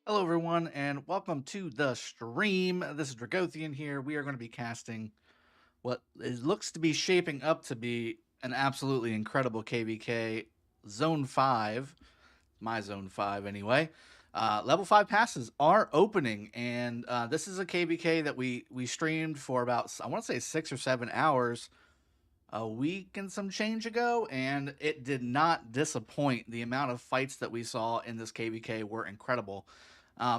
Hello, everyone, and welcome to the stream. This is Dragothien here. We are going to be casting what looks to be shaping up to be an absolutely incredible KvK Zone 5. My Zone 5, anyway. Level 5 passes are opening, and this is a KvK that we streamed for about, I want to say, 6 or 7 hours a week and some change ago, and it did not disappoint. The amount of fights that we saw in this KvK were incredible.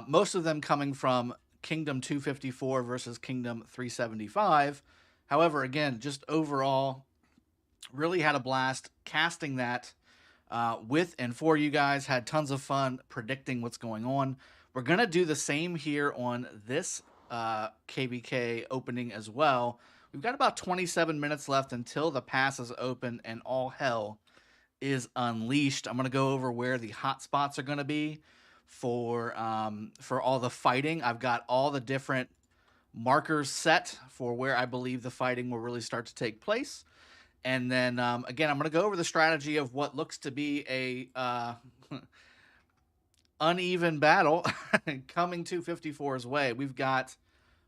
Most of them coming from Kingdom 254 versus Kingdom 375. However, again, just overall, really had a blast casting that with and for you guys. Had tons of fun predicting what's going on. We're going to do the same here on this KvK opening as well. We've got about 27 minutes left until the pass is open and all hell is unleashed. I'm going to go over where the hot spots are going to be for all the fighting. I've got all the different markers set for where I believe the fighting will really start to take place. And then, again, I'm going to go over the strategy of what looks to be a uneven battle coming 254's way. We've got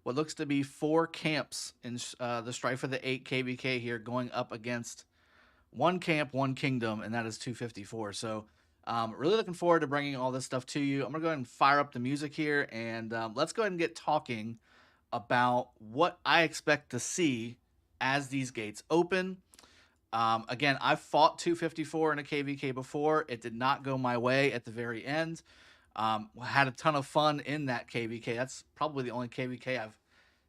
what looks to be 4 camps in the Strife of the 8 KvK here going up against 1 camp, 1 kingdom, and that is 254. So really looking forward to bringing all this stuff to you. I'm going to go ahead and fire up the music here, and let's go ahead and get talking about what I expect to see as these gates open. Again, I've fought 254 in a KvK before. It did not go my way at the very end. Had a ton of fun in that KvK. That's probably the only KvK I've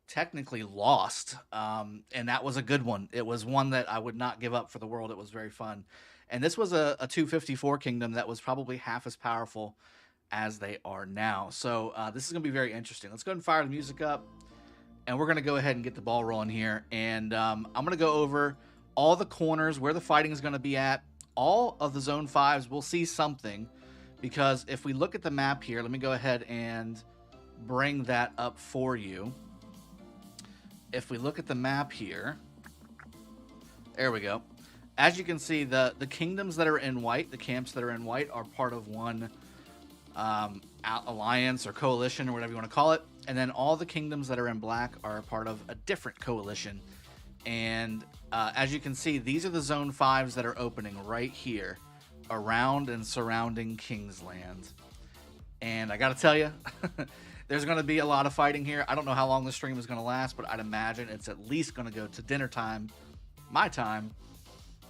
technically lost, and that was a good one. It was one that I would not give up for the world. It was very fun. And this was a 254 kingdom that was probably half as powerful as they are now. So this is going to be very interesting. Let's go ahead and fire the music up, and we're going to go ahead and get the ball rolling here. And I'm going to go over all the corners, where the fighting is going to be at. All of the Zone 5s will see something, because if we look at the map here, let me go ahead and bring that up for you. If we look at the map here, there we go. As you can see, the kingdoms that are in white, the camps that are in white, are part of one alliance or coalition or whatever you want to call it. And then all the kingdoms that are in black are a part of a different coalition. And as you can see, these are the Zone 5s that are opening right here around and surrounding Kingsland. And I got to tell you, there's going to be a lot of fighting here. I don't know how long the stream is going to last, but I'd imagine it's at least going to go to dinner time, my time.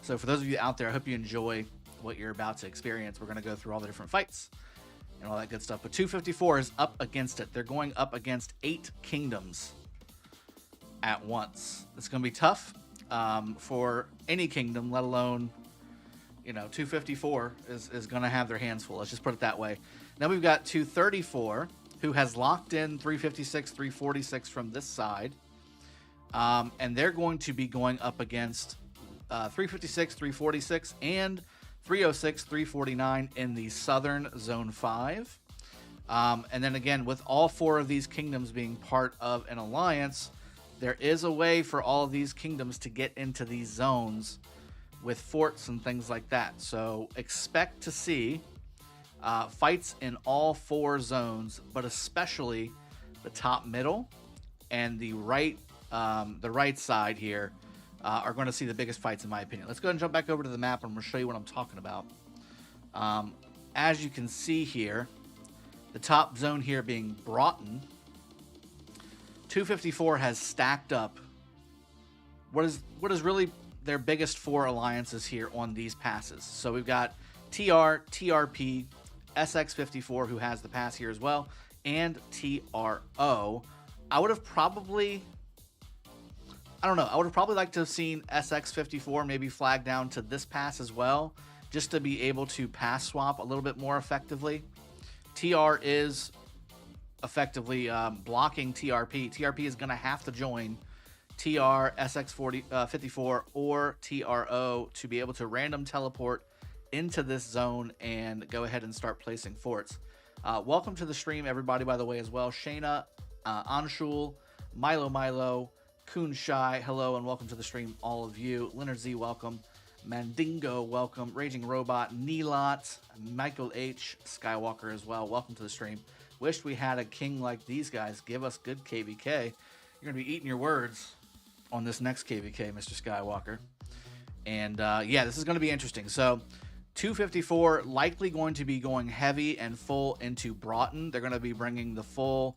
So for those of you out there, I hope you enjoy what you're about to experience. We're going to go through all the different fights and all that good stuff. But 254 is up against it. They're going up against 8 kingdoms at once. It's going to be tough for any kingdom, let alone, 254 is going to have their hands full. Let's just put it that way. Now we've got 234, who has locked in 356, 346 from this side. And they're going to be going up against 356, 346, and 306, 349 in the southern Zone 5. And then again, with all 4 of these kingdoms being part of an alliance, there is a way for all of these kingdoms to get into these zones with forts and things like that. So expect to see fights in all 4 zones, but especially the top middle and the right side here are going to see the biggest fights, in my opinion. Let's go ahead and jump back over to the map, and I'm going to show you what I'm talking about. As you can see here, the top zone here being Broughton, 254 has stacked up what is really their biggest 4 alliances here on these passes. So we've got TR, TRP, SX54, who has the pass here as well, and TRO. I would have probably liked to have seen SX54 maybe flag down to this pass as well, just to be able to pass swap a little bit more effectively. TR is effectively blocking TRP. TRP is going to have to join TR, SX54, or TRO to be able to random teleport into this zone and go ahead and start placing forts. Welcome to the stream, everybody, by the way, as well. Shayna, Anshul, Milo, Coon Shy, hello, and welcome to the stream, all of you. Leonard Z, welcome. Mandingo, welcome. Raging Robot, Neelot, Michael H, Skywalker as well. Welcome to the stream. Wish we had a king like these guys. Give us good KvK. You're going to be eating your words on this next KvK, Mr. Skywalker. And yeah, this is going to be interesting. So 254 likely going to be going heavy and full into Broughton. They're going to be bringing the full,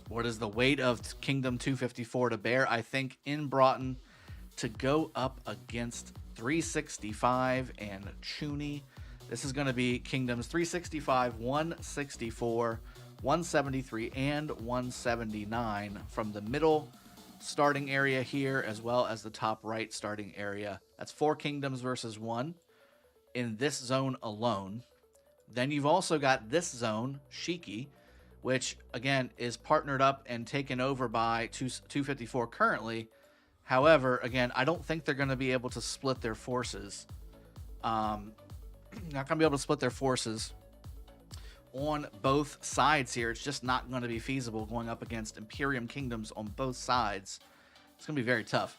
what is the weight of Kingdom 254 to bear, I think, in Broughton to go up against 365 and Chooni. This is going to be Kingdoms 365, 164, 173, and 179 from the middle starting area here, as well as the top right starting area. That's 4 kingdoms versus 1 in this zone alone. Then you've also got this zone, Shiki, which again is partnered up and taken over by 254 currently. However, again, I don't think they're going to be able to split their forces. Not going to be able to split their forces on both sides here. It's just not going to be feasible going up against Imperium kingdoms on both sides. It's going to be very tough.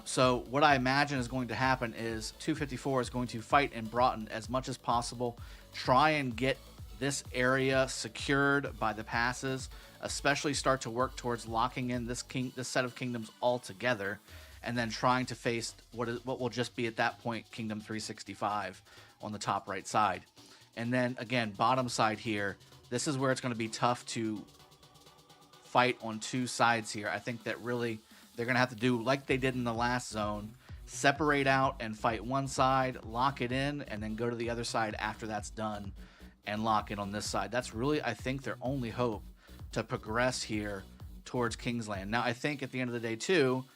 So what I imagine is going to happen is 254 is going to fight in Broughton as much as possible, try and get this area secured by the passes, especially start to work towards locking in this set of kingdoms all together, and then trying to face what will just be at that point Kingdom 365 on the top right side. And then again, bottom side here, this is where it's going to be tough to fight on two sides here. I think that really they're going to have to do like they did in the last zone, separate out and fight one side, lock it in, and then go to the other side after that's done and lock in on this side. That's really, I think, their only hope to progress here towards Kingsland. Now, I think at the end of the day, too,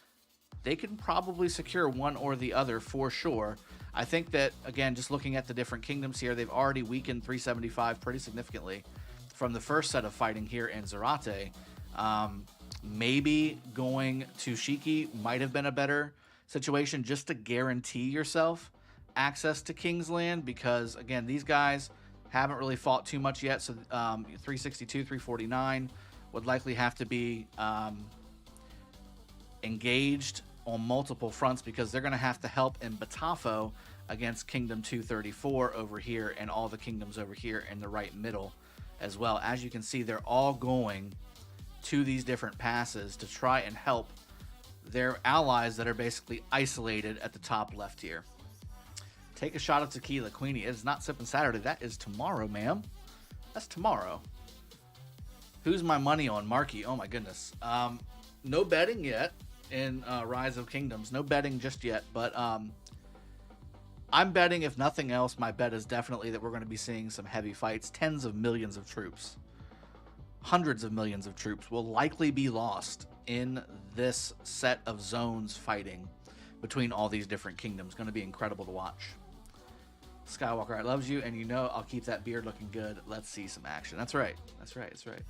they can probably secure one or the other for sure. I think that, again, just looking at the different kingdoms here, they've already weakened 375 pretty significantly from the first set of fighting here in Sot8. Maybe going to Shiki might have been a better situation just to guarantee yourself access to Kingsland, because, again, these guys haven't really fought too much yet. So 362, 349 would likely have to be engaged on multiple fronts, because they're going to have to help in Batafo against Kingdom 234 over here and all the kingdoms over here in the right middle as well. As you can see, they're all going to these different passes to try and help their allies that are basically isolated at the top left here. Take a shot of tequila, Queenie. It is not Sippin' Saturday. That is tomorrow, ma'am. That's tomorrow. Who's my money on? Marky. Oh, my goodness. No betting yet in Rise of Kingdoms. No betting just yet, but I'm betting, if nothing else, my bet is definitely that we're going to be seeing some heavy fights. Tens of millions of troops, hundreds of millions of troops will likely be lost in this set of zones fighting between all these different kingdoms. Going to be incredible to watch. Skywalker, I loves you, and you know I'll keep that beard looking good. Let's see some action. That's right. That's right. That's right.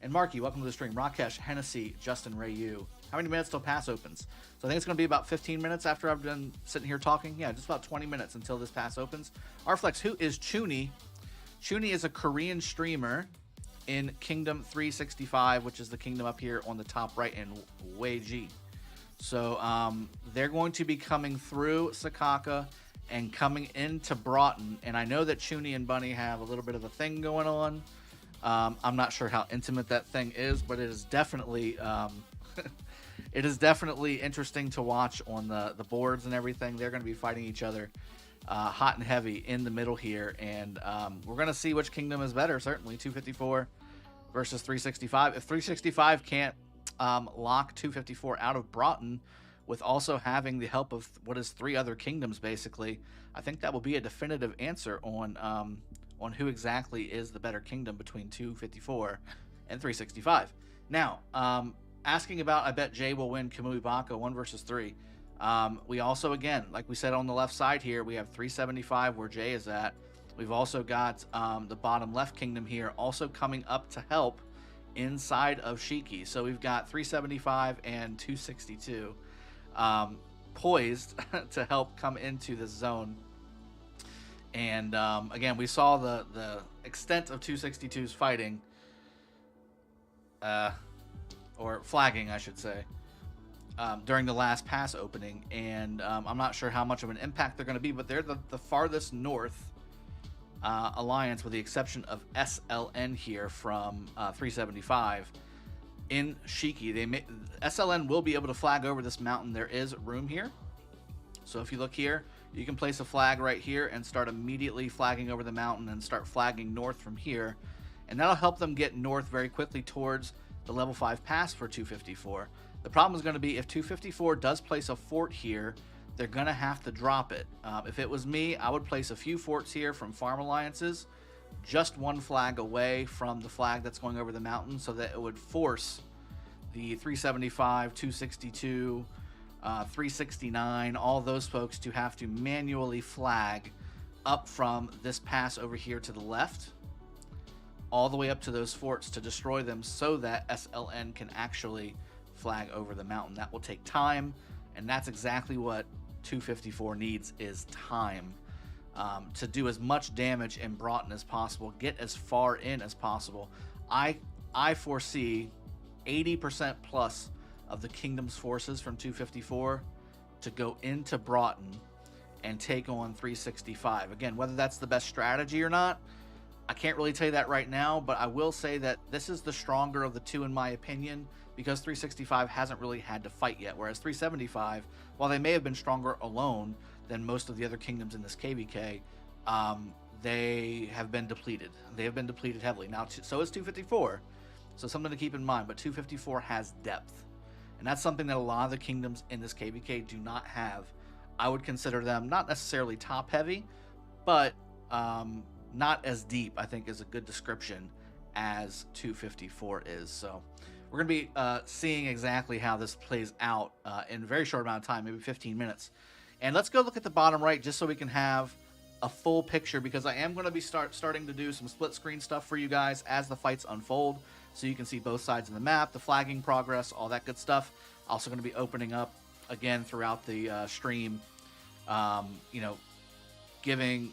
And Marky, welcome to the stream. Rakesh, Hennessy, Justin, Rayu. How many minutes till pass opens? So I think it's going to be about 15 minutes after I've been sitting here talking. Yeah, just about 20 minutes until this pass opens. Arflex, who is Chooni? Chooni is a Korean streamer in Kingdom 365, which is the kingdom up here on the top right in Weiji. So they're going to be coming through Sakaka and coming into Broughton. And I know that Chooni and Bunny have a little bit of a thing going on. I'm not sure how intimate that thing is, but it is definitely it is definitely interesting to watch on the boards and everything. They're going to be fighting each other hot and heavy in the middle here, and we're going to see which kingdom is better. Certainly 254 versus 365. If 365 can't lock 254 out of Broughton with also having the help of what is 3 other kingdoms, basically, I think that will be a definitive answer on who exactly is the better kingdom between 254 and 365. Now, asking about, I bet Jay will win Kamui Baka 1 versus 3. We also, again, like we said on the left side here, we have 375 where Jay is at. We've also got the bottom left kingdom here also coming up to help inside of Shiki. So we've got 375 and 262 poised to help come into this zone. And again, we saw the extent of 262's fighting, or flagging, I should say, during the last pass opening. And I'm not sure how much of an impact they're going to be, but they're the farthest north alliance, with the exception of SLN here from 375 in Shiki. SLN will be able to flag over this mountain. There is room here. So if you look here, you can place a flag right here and start immediately flagging over the mountain and start flagging north from here. And that'll help them get north very quickly towards the level 5 pass for 254. The problem is going to be if 254 does place a fort here, they're going to have to drop it. If it was me, I would place a few forts here from farm alliances, just one flag away from the flag that's going over the mountain, so that it would force the 375, 262, 369, all those folks to have to manually flag up from this pass over here to the left, all the way up to those forts to destroy them, so that SLN can actually flag over the mountain. That will take time, and that's exactly what 254 needs, is time, to do as much damage in Broughton as possible, get as far in as possible. I foresee 80% plus of the Kingdom's forces from 254 to go into Broughton and take on 365. Again, whether that's the best strategy or not, I can't really tell you that right now, but I will say that this is the stronger of the two in my opinion, because 365 hasn't really had to fight yet, whereas 375, while they may have been stronger alone than most of the other kingdoms in this KvK, they have been depleted. They have been depleted heavily. Now, so is 254, so something to keep in mind, but 254 has depth, and that's something that a lot of the kingdoms in this KvK do not have. I would consider them not necessarily top heavy, but not as deep, I think, is a good description as 254 is. So we're going to be seeing exactly how this plays out in a very short amount of time, maybe 15 minutes. And let's go look at the bottom right just so we can have a full picture, because I am going to be starting to do some split screen stuff for you guys as the fights unfold, so you can see both sides of the map, the flagging progress, all that good stuff. Also going to be opening up again throughout the stream, you know, giving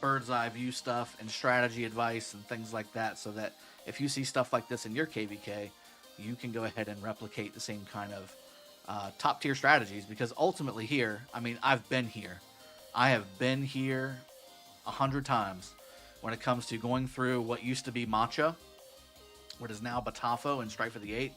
bird's eye view stuff and strategy advice and things like that, so that if you see stuff like this in your KvK, you can go ahead and replicate the same kind of top tier strategies. Because ultimately here, I mean, I've been here. I have been here 100 times when it comes to going through what used to be Matcha, what is now Batafo and Strife of the 8,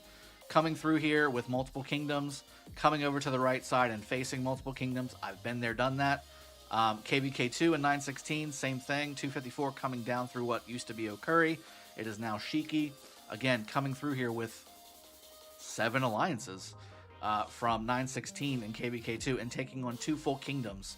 coming through here with multiple kingdoms, coming over to the right side and facing multiple kingdoms. I've been there, done that. KvK2 and 916, same thing. 254 coming down through what used to be Okuri. It is now Shiki. Again, coming through here with 7 alliances from 916 and KvK2, and taking on 2 full kingdoms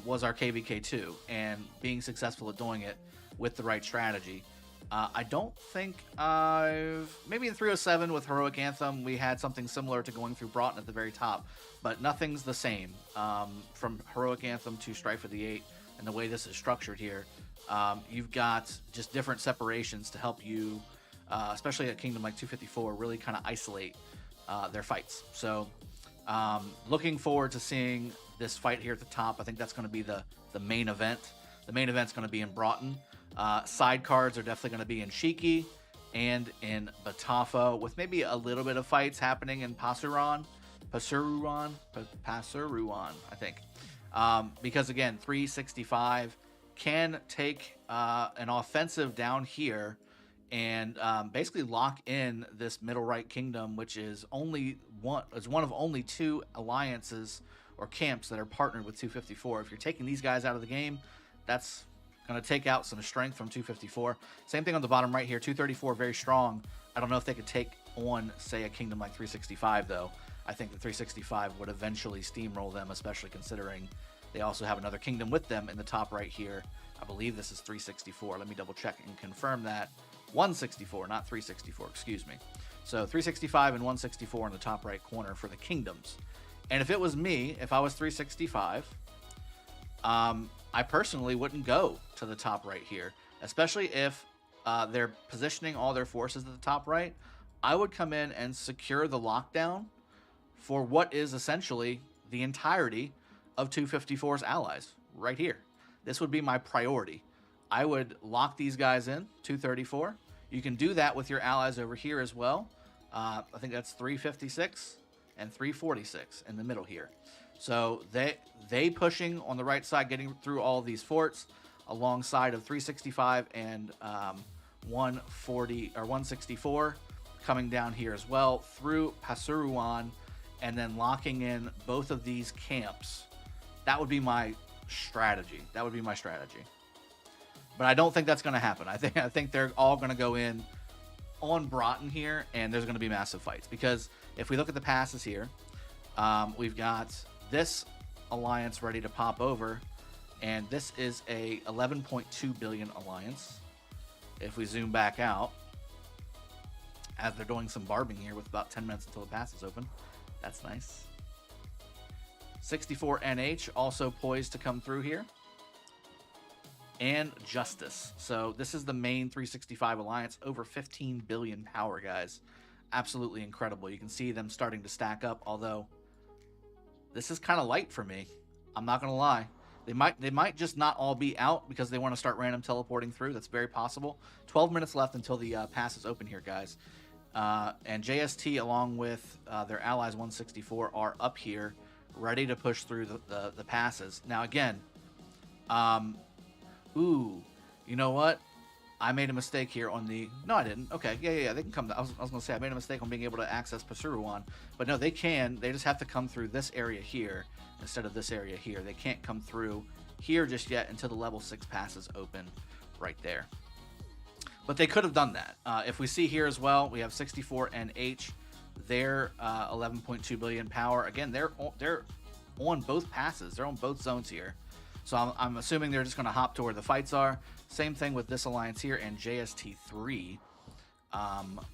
was our KvK2, and being successful at doing it with the right strategy. I don't think maybe in 307 with Heroic Anthem we had something similar to going through Broughton at the very top, but nothing's the same from Heroic Anthem to Strife of the 8, and the way this is structured here. You've got just different separations to help you, especially a kingdom like 254, really kind of isolate their fights. So looking forward to seeing this fight here at the top. I think that's going to be the main event. The main event's going to be in Broughton. Side cards are definitely going to be in Shiki and in Batafo, with maybe a little bit of fights happening in Pasuruan, I think. Because again, 365 can take an offensive down here and basically lock in this middle right kingdom, which is one of only 2 alliances or camps that are partnered with 254. If you're taking these guys out of the game, that's going to take out some strength from 254. Same thing on the bottom right here. 234 very strong. I don't know if they could take on, say, a kingdom like 365 though. I think the 365 would eventually steamroll them, especially considering they also have another kingdom with them in the top right here. I believe this is 364. Let me double check and confirm that. 164, not 364, excuse me. So 365 and 164 in the top right corner for the kingdoms. And if it was me, if I was 365, I personally wouldn't go to the top right here, especially if they're positioning all their forces at the top right. I would come in and secure the lockdown for what is essentially the entirety of 254's allies right here. This would be my priority. I would lock these guys in, 234. You can do that with your allies over here as well. I think that's 356 and 346 in the middle here. So they pushing on the right side, getting through all these forts, alongside of 365 and 140 or 164 coming down here as well through Pasuruan, and then locking in both of these camps. That would be my strategy. That would be my strategy. But I don't think that's going to happen. I think they're all going to go in on Broughton here, and there's going to be massive fights. Because if we look at the passes here, we've got this alliance ready to pop over, and this is a 11.2 billion alliance. If we zoom back out, as they're doing some barbing here with about 10 minutes until the pass is open. That's nice. 64 NH also poised to come through here. And Justice. So this is the main 365 alliance. Over 15 billion power, guys. Absolutely incredible. You can see them starting to stack up, although this is kind of light for me. I'm not going to lie. They might just not all be out because they want to start random teleporting through. That's very possible. 12 minutes left until the pass is open here, guys. And JST, along with their allies 164, are up here ready to push through the passes. Now, again, ooh, you know what? I made a mistake here on the... No, I didn't. Okay, yeah, they can come... I was going to say, I made a mistake on being able to access Pasuruan. But no, they can. They just have to come through this area here instead of this area here. They can't come through here just yet until the level 6 passes open right there. But they could have done that. If we see here as well, we have 64 NH. They're 11.2 billion power. Again, they're on both passes. They're on both zones here. So I'm assuming they're just going to hop to where the fights are. Same thing with this alliance here and JST3.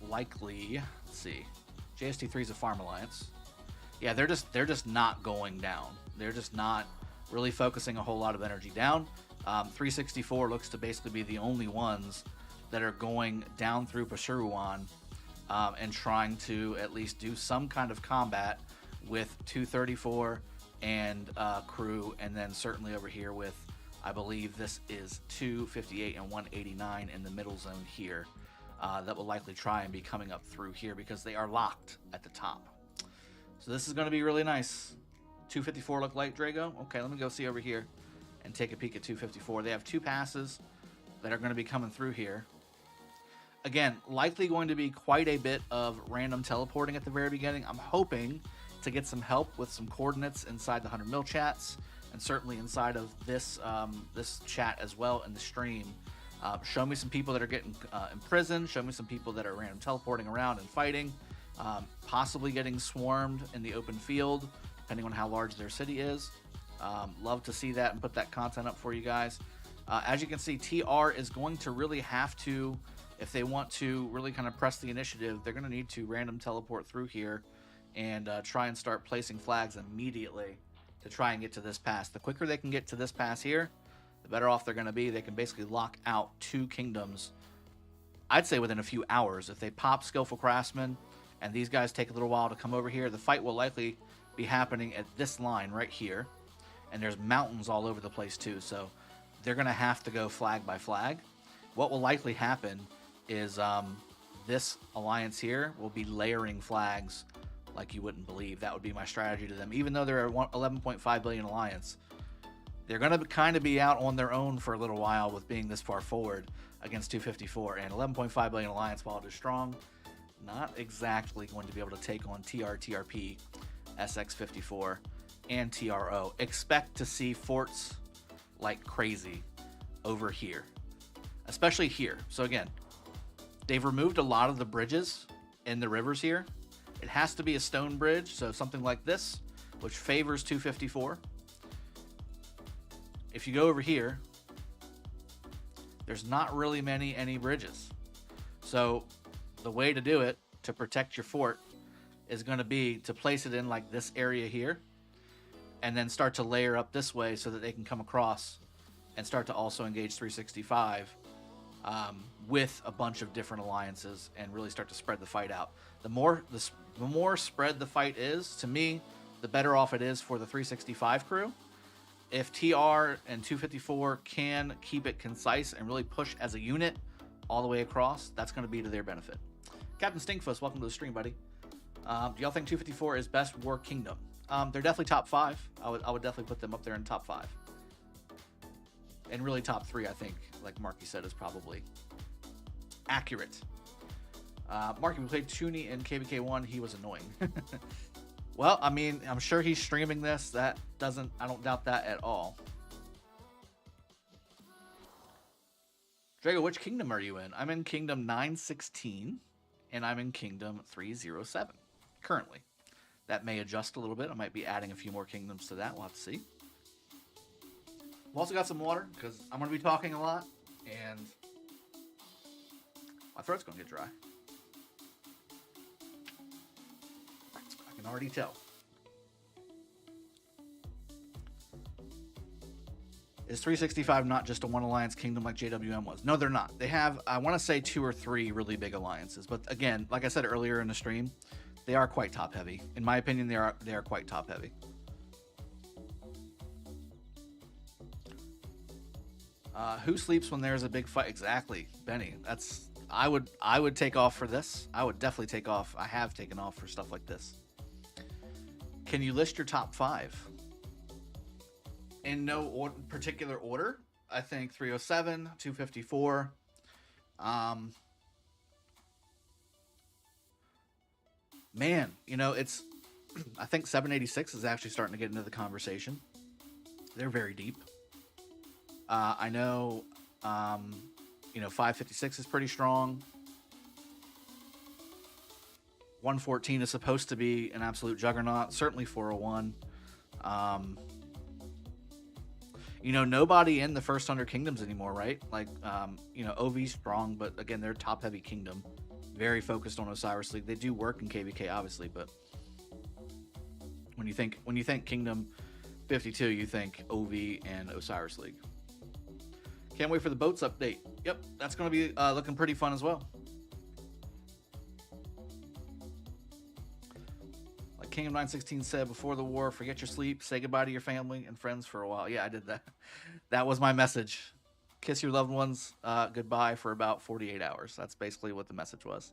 Likely, let's see. JST3 is a farm alliance. Yeah, they're just not going down. They're just not really focusing a whole lot of energy down. 364 looks to basically be the only ones that are going down through Pasuruan and trying to at least do some kind of combat with 234 and crew, and then certainly over here with, I believe this is 258 and 189 in the middle zone here that will likely try and be coming up through here because they are locked at the top. So this is going to be really nice. 254 look like Drago. Okay, let me go see over here and take a peek at 254. They have two passes that are going to be coming through here. Again, likely going to be quite a bit of random teleporting at the very beginning. I'm hoping to get some help with some coordinates inside the 100 mil chats, and certainly inside of this this chat as well in the stream. Show me some people that are getting imprisoned. Show me some people that are random teleporting around and fighting, possibly getting swarmed in the open field, depending on how large their city is. Love to see that and put that content up for you guys. As you can see, TR is going to really have to, if they want to really kind of press the initiative, they're going to need to random teleport through here and try and start placing flags immediately to try and get to this pass. The quicker they can get to this pass here, the better off they're going to be. They can basically lock out two kingdoms, I'd say within a few hours. If they pop Skillful Craftsman and these guys take a little while to come over here, the fight will likely be happening at this line right here. And there's mountains all over the place too, so they're going to have to go flag by flag. What will likely happen is this alliance here will be layering flags like you wouldn't believe. That would be my strategy to them. Even though they're a 11.5 billion alliance, they're going to kind of be out on their own for a little while with being this far forward against 254. And 11.5 billion alliance, while it is strong, not exactly going to be able to take on TR, TRP, SX54, and TRO. Expect to see forts like crazy over here, especially here. So again, they've removed a lot of the bridges in the rivers here. It has to be a stone bridge, so something like this, which favors 254. If you go over here, there's not really any bridges. So the way to do it, to protect your fort, is going to be to place it in like this area here, and then start to layer up this way so that they can come across and start to also engage 365 with a bunch of different alliances and really start to spread the fight out. The more spread the fight is, to me, the better off it is for the 365 crew. If TR and 254 can keep it concise and really push as a unit all the way across, that's going to be to their benefit. Captain Stinkfuss, welcome to the stream, buddy. Do y'all think 254 is best war kingdom? They're definitely top 5. I would definitely put them up there in top 5. And really top 3, I think, like Marky said, is probably accurate. Marky, we played Chooni in KvK1. He was annoying. Well, I mean, I'm sure he's streaming this. I don't doubt that at all. Drago, which kingdom are you in? I'm in Kingdom 916, and I'm in Kingdom 307 currently. That may adjust a little bit. I might be adding a few more kingdoms to that. We'll have to see. I've also got some water, because I'm going to be talking a lot, and my throat's going to get dry. I can already tell. Is 365 not just a one alliance kingdom like JWM was? No, they're not. They have, I want to say 2 or 3 really big alliances. But again, like I said earlier in the stream, they are quite top heavy. In my opinion, they are quite top heavy. Who sleeps when there's a big fight? Exactly, Benny. I would take off for this. I would definitely take off. I have taken off for stuff like this. Can you list your top 5? In no particular order. I think 307, 254. Man, you know, it's... I think 786 is actually starting to get into the conversation. They're very deep. I know, you know, 556 is pretty strong. 114 is supposed to be an absolute juggernaut. Certainly 401. You know, nobody in the first 100 kingdoms anymore, right? Like, you know, OV's strong, but again, they're top-heavy kingdom. Very focused on Osiris League. They do work in KvK, obviously, but when you think Kingdom 52, you think OV and Osiris League. Can't wait for the boats update. Yep, that's going to be looking pretty fun as well. Like Kingdom 916 said, before the war, forget your sleep, say goodbye to your family and friends for a while. Yeah, I did that. That was my message. Kiss your loved ones goodbye for about 48 hours. That's basically what the message was.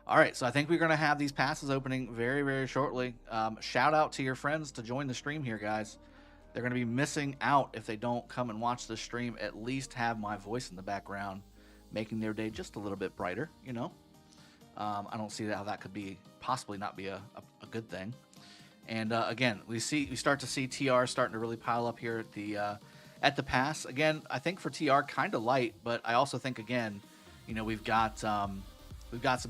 All right, so I think we're going to have these passes opening very, very shortly. Shout out to your friends to join the stream here, guys. They're going to be missing out if they don't come and watch the stream. At least have my voice in the background, making their day just a little bit brighter, you know. I don't see how that could be possibly not be a good thing. And again, we start to see TR starting to really pile up here at the pass. Again, I think for TR kind of light, but I also think again, you know, we've got some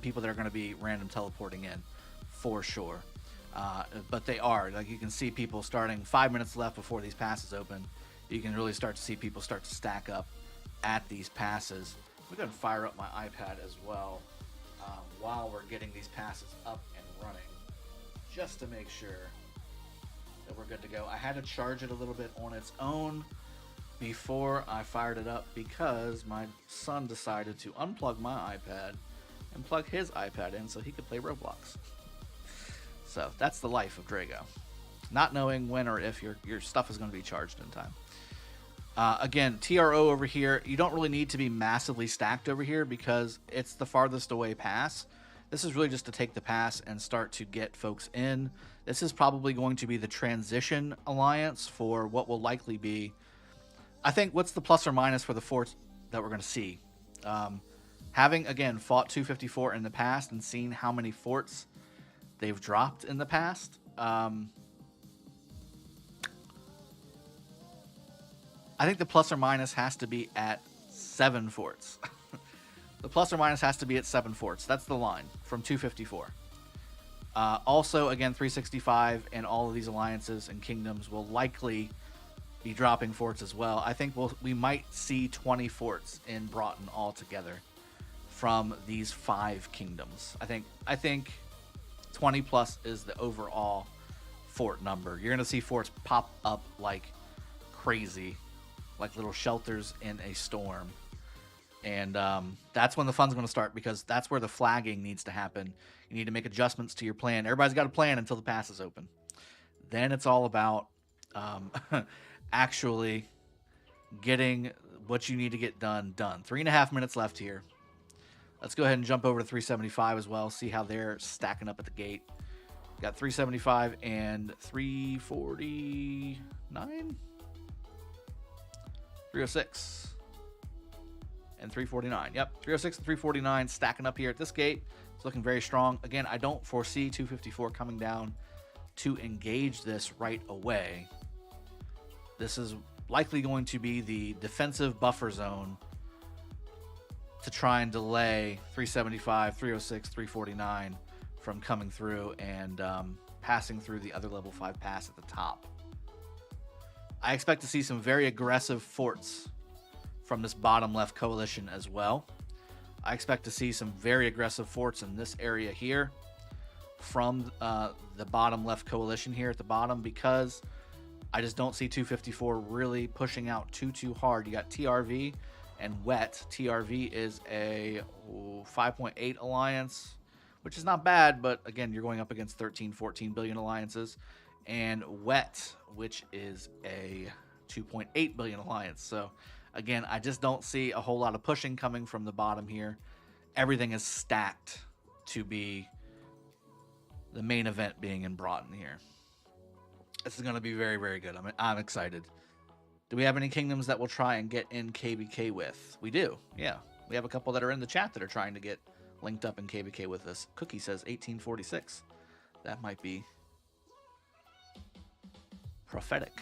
people that are going to be random teleporting in for sure. But they are, like, you can see people starting 5 minutes left before these passes open. You can really start to see people start to stack up at these passes. We're going to fire up my iPad as well while we're getting these passes up and running, just to make sure that we're good to go. I had to charge it a little bit on its own before I fired it up because my son decided to unplug my iPad and plug his iPad in so he could play Roblox. So that's the life of Drago, not knowing when or if your stuff is going to be charged in time. Again, TRO over here, you don't really need to be massively stacked over here because it's the farthest away pass. This is really just to take the pass and start to get folks in. This is probably going to be the transition alliance for what will likely be, I think, what's the plus or minus for the forts that we're going to see. Having, again, fought 254 in the past and seen how many forts they've dropped in the past, I think the plus or minus has to be at 7 forts. The plus or minus has to be at 7 forts. That's the line from 254. Also, again, 365 and all of these alliances and kingdoms will likely be dropping forts as well. I think we might see 20 forts in Broughton altogether from these 5 kingdoms. I think 20 plus is the overall fort number. You're going to see forts pop up like crazy, like little shelters in a storm. And that's when the fun's going to start, because that's where the flagging needs to happen. You need to make adjustments to your plan. Everybody's got a plan until the pass is open. Then it's all about actually getting what you need to get done. 3.5 minutes left here. Let's go ahead and jump over to 375 as well, see how they're stacking up at the gate. Got 375 and 349. 306. And 349. Yep, 306 and 349 stacking up here at this gate. It's looking very strong. Again, I don't foresee 254 coming down to engage this right away. This is likely going to be the defensive buffer zone to try and delay 375, 306, 349 from coming through and passing through the other level 5 pass at the top. I expect to see some very aggressive forts from this bottom left coalition as well. I expect to see some very aggressive forts in this area here from the bottom left coalition here at the bottom, because I just don't see 254 really pushing out too hard. You got TRV and Wet. TRV is a 5.8 alliance, which is not bad, but again, you're going up against 13, 14 billion alliances. And Wet, which is a 2.8 billion alliance. So again, I just don't see a whole lot of pushing coming from the bottom here. Everything is stacked to be the main event being in Broughton here. This is going to be very, very good. I'm excited. Do we have any kingdoms that we'll try and get in KvK with? We do, yeah. We have a couple that are in the chat that are trying to get linked up in KvK with us. Cookie says 1846. That might be prophetic.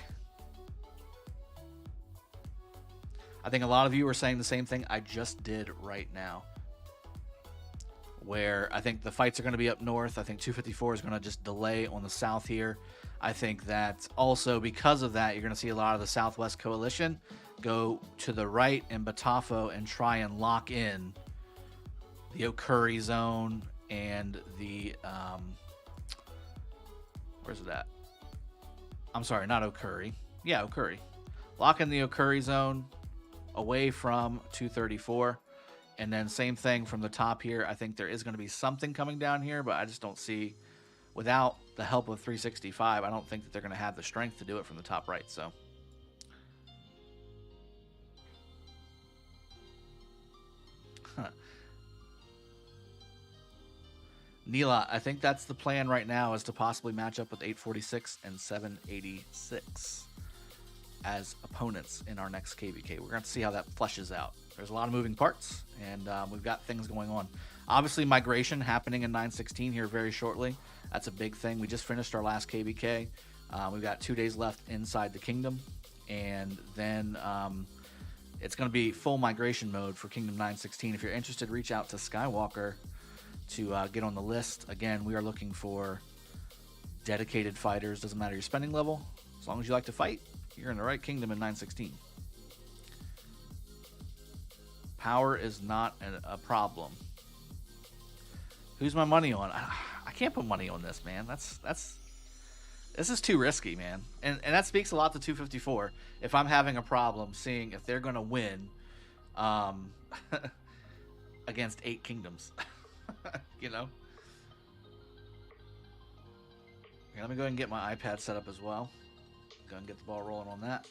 I think a lot of you are saying the same thing I just did right now, where I think the fights are going to be up north. I think 254 is going to just delay on the south here. I think that also because of that, you're going to see a lot of the Southwest Coalition go to the right in Batafo and try and lock in the Okuri zone and the where's it at? I'm sorry, not Okuri. Yeah, Okuri. Lock in the Okuri zone away from 234. And then same thing from the top here. I think there is going to be something coming down here, but I just don't see, without the help of 365, I don't think that they're going to have the strength to do it from the top right. So Neela, I think that's the plan right now, is to possibly match up with 846 and 786 as opponents in our next KvK. We're going to have to see how that fleshes out. There's a lot of moving parts, and we've got things going on. Obviously, migration happening in 916 here very shortly. That's a big thing. We just finished our last KvK. We've got 2 days left inside the kingdom, and then it's going to be full migration mode for Kingdom 916. If you're interested, reach out to Skywalker to get on the list. Again, we are looking for dedicated fighters. Doesn't matter your spending level. As long as you like to fight, you're in the right kingdom in 916. Power is not a problem. Who's my money on? I can't put money on this, man. This is too risky, man. And that speaks a lot to 254. If I'm having a problem seeing if they're going to win against 8 kingdoms. You know? Okay, let me go ahead and get my iPad set up as well. Go and get the ball rolling on that.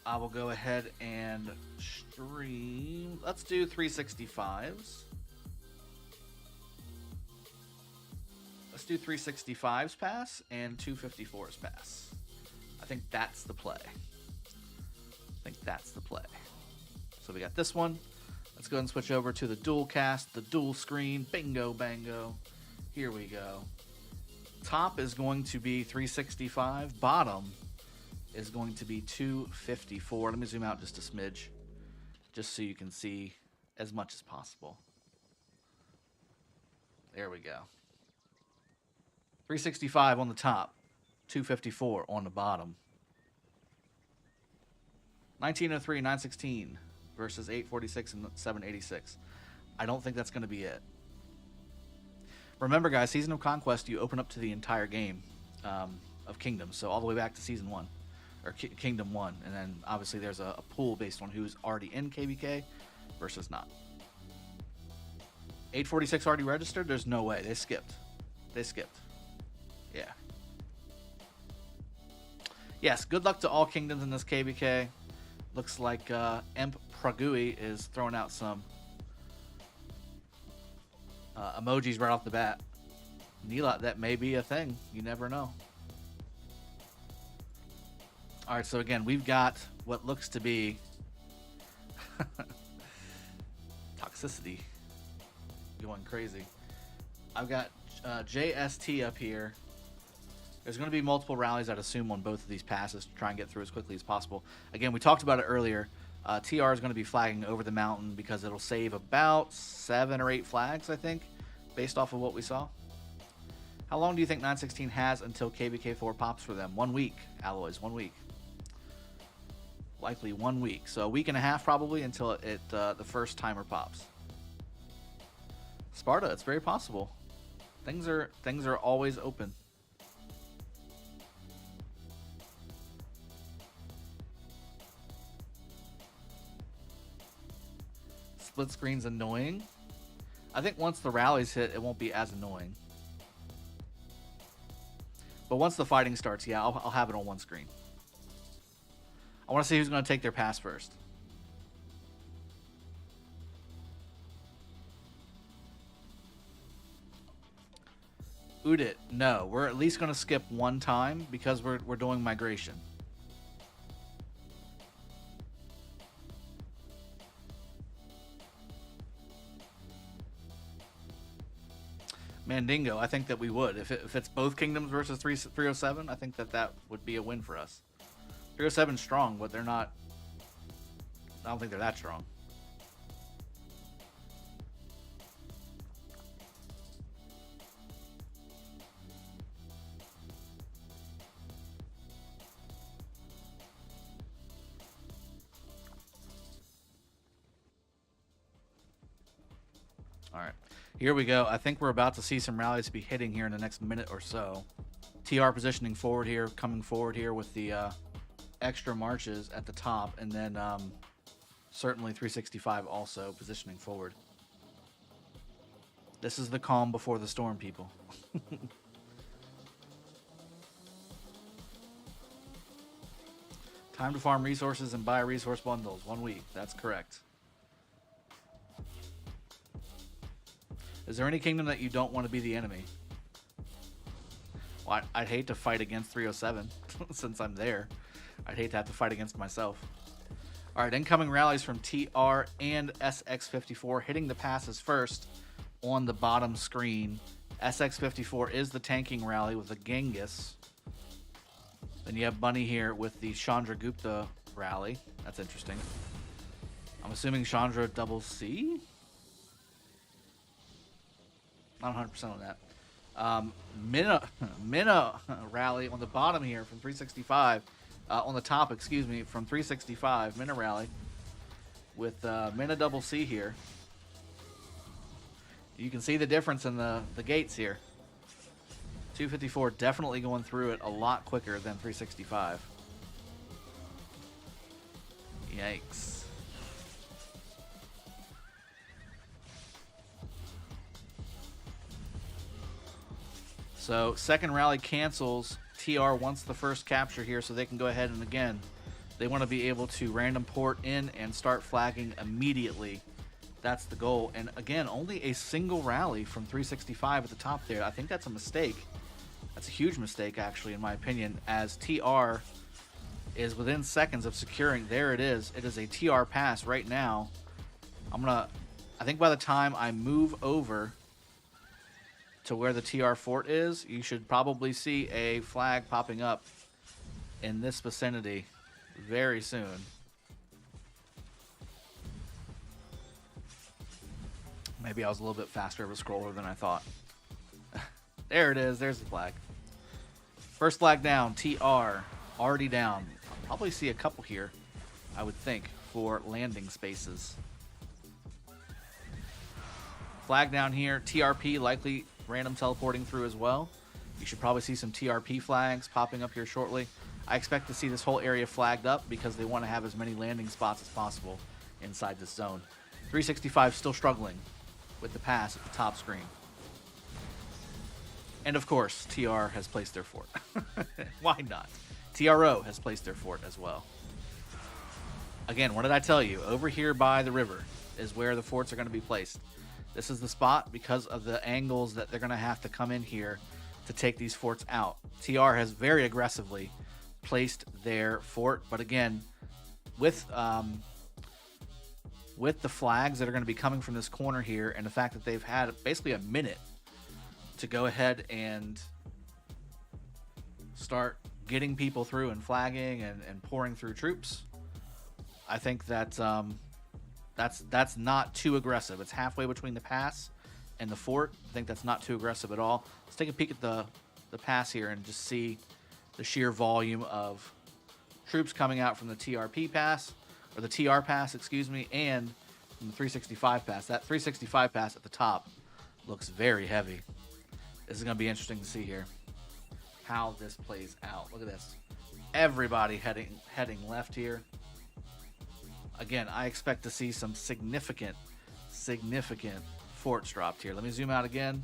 I will go ahead and stream. Let's do 365s. Let's do 365s pass and 254s pass. I think that's the play. So we got this one. Let's go ahead and switch over to the dual cast, the dual screen. Bingo, bango. Here we go. Top is going to be 365. Bottom is going to be 254. Let me zoom out just a smidge, just so you can see as much as possible. There we go. 365 on the top, 254 on the bottom. 1903, 916 versus 846 and 786. I don't think that's going to be it. Remember, guys, Season of Conquest, you open up to the entire game of Kingdoms, so all the way back to Season 1, or Kingdom 1, and then obviously there's a pool based on who's already in KvK versus not. 846 already registered? There's no way. They skipped. Yeah. Yes, good luck to all kingdoms in this KvK. Looks like Imp Pragui is throwing out some emojis right off the bat. Neela, that may be a thing. You never know. All right, so again, we've got what looks to be toxicity going crazy. I've got JST up here. There's going to be multiple rallies, I'd assume, on both of these passes to try and get through as quickly as possible. Again, we talked about it earlier. TR is going to be flagging over the mountain because it'll save about 7 or 8 flags, I think, based off of what we saw. How long do you think 916 has until KvK4 pops for them? 1 week, Alloys, 1 week. Likely 1 week. So a week and a half probably until the first timer pops. Sparta, it's very possible. Things are always open. Split screen's annoying. I think once the rallies hit, it won't be as annoying. But once the fighting starts, yeah, I'll have it on one screen. I want to see who's going to take their pass first. Udit, no. We're at least going to skip one time because we're doing migration. Mandingo, I think that we would. If it's both kingdoms versus 307, I think that would be a win for us. 307's strong, but they're not... I don't think they're that strong. All right. Here we go. I think we're about to see some rallies be hitting here in the next minute or so. TR positioning forward here, coming forward here with the extra marches at the top, and then certainly 365 also positioning forward. This is the calm before the storm, people. Time to farm resources and buy resource bundles. 1 week. That's correct. Is there any kingdom that you don't want to be the enemy? Well, I'd hate to fight against 307 since I'm there. I'd hate to have to fight against myself. All right, incoming rallies from TR and SX54 hitting the passes first on the bottom screen. SX54 is the tanking rally with a Genghis. Then you have Bunny here with the Chandragupta rally. That's interesting. I'm assuming Chandra double C? Not 100% on that. Minna rally on the bottom here from 365. On the top, excuse me, from 365. Minna rally with Minna double C here. You can see the difference in the gates here. 254 definitely going through it a lot quicker than 365. Yikes. So second rally cancels. TR wants the first capture here so they can go ahead and again, they want to be able to random port in and start flagging immediately. That's the goal. And again, only a single rally from 365 at the top there. I think that's a mistake. That's a huge mistake, actually, in my opinion, as TR is within seconds of securing. There it is. It is a TR pass right now. I think by the time I move over to where the TR fort is, you should probably see a flag popping up in this vicinity very soon. Maybe I was a little bit faster of a scroller than I thought. There it is. There's the flag. First flag down. TR already down. I'll probably see a couple here, I would think, for landing spaces. Flag down here. TRP likely random teleporting through as well. You should probably see some TRP flags popping up here shortly. I expect to see this whole area flagged up because they want to have as many landing spots as possible inside this zone. 365 still struggling with the pass at the top screen. And of course, TR has placed their fort. Why not? TRO has placed their fort as well. Again, what did I tell you? Over here by the river is where the forts are going to be placed. This is the spot because of the angles that they're going to have to come in here to take these forts out. TR has very aggressively placed their fort, but again, with the flags that are going to be coming from this corner here, and the fact that they've had basically a minute to go ahead and start getting people through and flagging and pouring through troops, I think that that's not too aggressive. It's halfway between the pass and the fort. I think that's not too aggressive at all. Let's take a peek at the pass here and just see the sheer volume of troops coming out from the TRP pass, or the TR pass, excuse me, and from the 365 pass. That 365 pass at the top looks very heavy. This is going to be interesting to see here how this plays out. Look at this. Everybody heading left here. Again, I expect to see some significant forts dropped here. Let me zoom out again.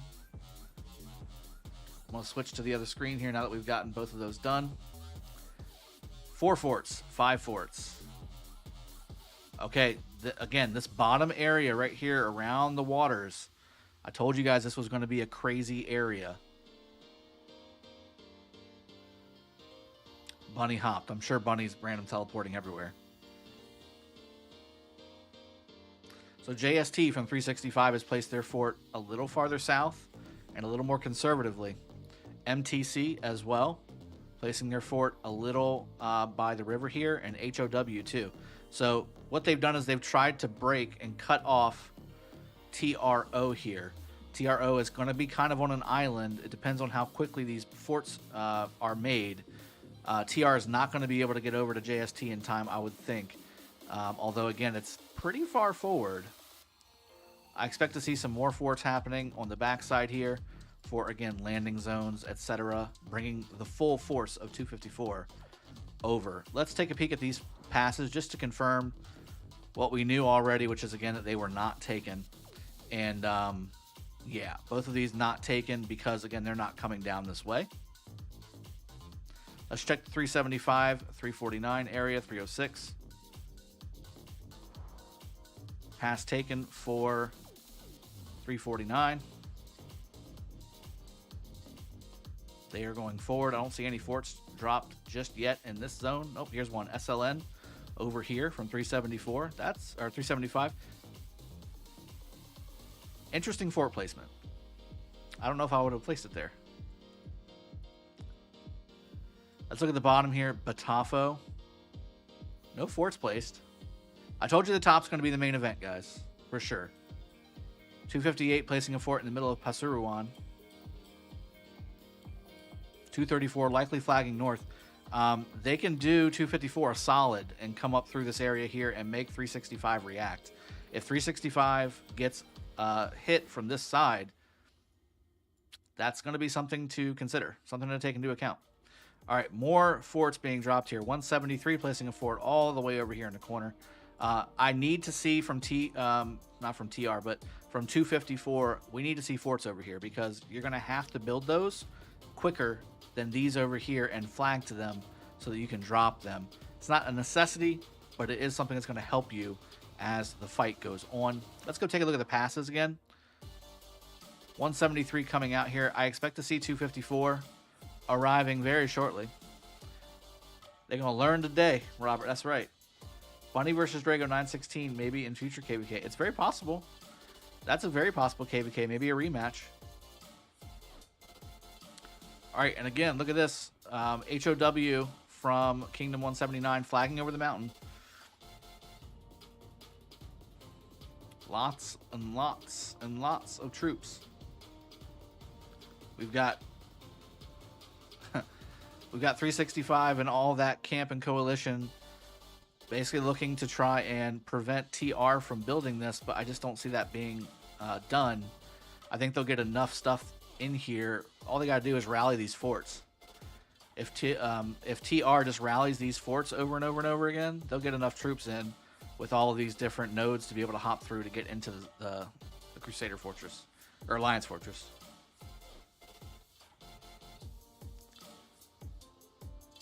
I'm going to switch to the other screen here now that we've gotten both of those done. 4 forts, 5 forts. Okay, again, this bottom area right here around the waters, I told you guys this was going to be a crazy area. Bunny hopped. I'm sure Bunny's random teleporting everywhere. So JST from 365 has placed their fort a little farther south and a little more conservatively. MTC as well, placing their fort a little by the river here, and HOW too. So what they've done is they've tried to break and cut off TRO here. TRO is going to be kind of on an island. It depends on how quickly these forts are made. TR is not going to be able to get over to JST in time, I would think. Although, again, it's pretty far forward. I expect to see some more forts happening on the backside here for, again, landing zones, etc., bringing the full force of 254 over. Let's take a peek at these passes just to confirm what we knew already, which is, again, that they were not taken. And, yeah, both of these not taken because, again, they're not coming down this way. Let's check the 375, 349 area, 306. Pass taken for 349. They are going forward. I don't see any forts dropped just yet in this zone. Nope, here's one. SLN over here from 374. That's, or 375. Interesting fort placement. I don't know if I would have placed it there. Let's look at the bottom here. Batafo. No forts placed. I told you the top's going to be the main event, guys. For sure. 258 placing a fort in the middle of Pasuruan. 234 likely flagging north. They can do 254 solid and come up through this area here and make 365 react. If 365 gets hit from this side, that's going to be something to consider, something to take into account. All right, more forts being dropped here. 173 placing a fort all the way over here in the corner. I need to see from not from TR, but from 254, we need to see forts over here because you're going to have to build those quicker than these over here and flag to them so that you can drop them. It's not a necessity, but it is something that's going to help you as the fight goes on. Let's go take a look at the passes again. 173 coming out here. I expect to see 254 arriving very shortly. They're going to learn today, Robert. That's right. Bunny versus Drago 916, maybe in future KvK. It's very possible. That's a very possible KvK. Maybe a rematch. All right, and again, look at this. HOW from Kingdom 179 flagging over the mountain. Lots and lots and lots of troops. We've got 365 and all that camp and coalition basically looking to try and prevent TR from building this, but I just don't see that being done. I think they'll get enough stuff in here. All they got to do is rally these forts. If TR just rallies these forts over and over and over again, they'll get enough troops in with all of these different nodes to be able to hop through to get into the Crusader Fortress, or Alliance Fortress.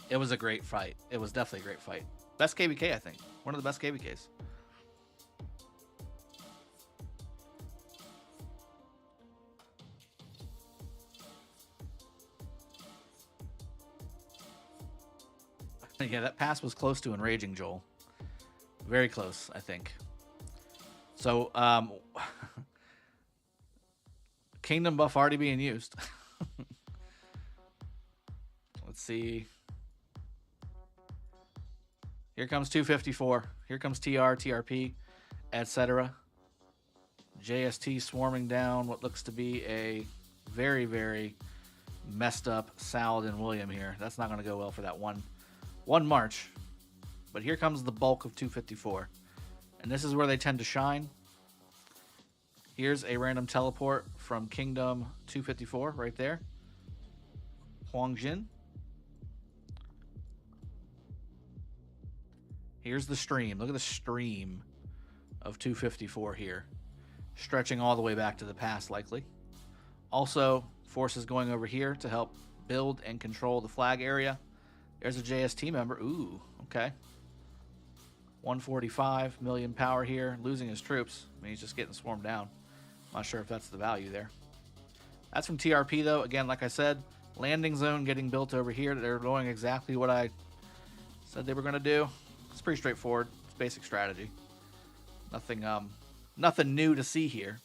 It was a great fight. It was definitely a great fight. Best KvK, I think. One of the best KvKs. Yeah, that pass was close to enraging, Joel. Very close, I think. So, Kingdom buff already being used. Let's see. Here comes 254. Here comes TR, TRP, etc. JST swarming down what looks to be a very, very messed up Saladin William here. That's not going to go well for that one march. But here comes the bulk of 254. And this is where they tend to shine. Here's a random teleport from Kingdom 254 right there. Huangjin. Here's the stream. Look at the stream of 254 here. Stretching all the way back to the past, likely. Also, forces going over here to help build and control the flag area. There's a JST member. Ooh, okay. 145 million power here. Losing his troops. I mean, he's just getting swarmed down. Not sure if that's the value there. That's from TRP, though. Again, like I said, landing zone getting built over here. They're doing exactly what I said they were going to do. It's pretty straightforward. It's basic strategy. Nothing new to see here.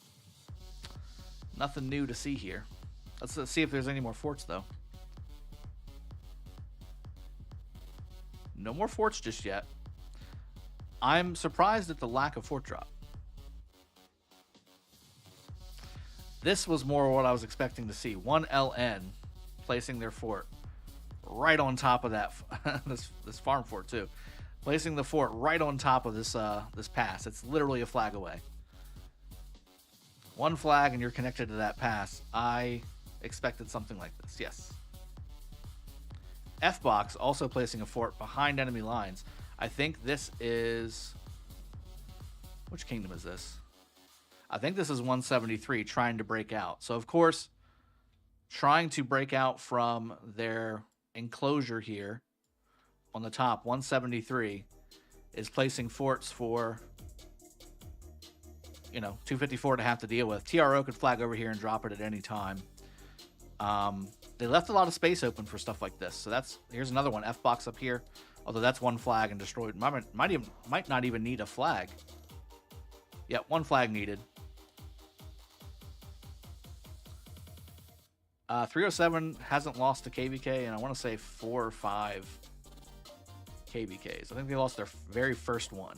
Nothing new to see here. Let's see if there's any more forts, though. No more forts just yet. I'm surprised at the lack of fort drop. This was more what I was expecting to see. 1LN placing their fort right on top of that this farm fort too. Placing the fort right on top of this this pass. It's literally a flag away. One flag and you're connected to that pass. I expected something like this. Yes. F-Box also placing a fort behind enemy lines. I think this is... Which kingdom is this? I think this is 173 trying to break out. So, of course, trying to break out from their enclosure here on the top, 173 is placing forts for, 254 to have to deal with. TRO could flag over here and drop it at any time. They left a lot of space open for stuff like this. So here's another one, F-Box up here. Although that's one flag and destroyed. Might not even need a flag. Yeah, one flag needed. 307 hasn't lost to KvK, and I want to say 4 or 5 KvKs. I think they lost their very first one.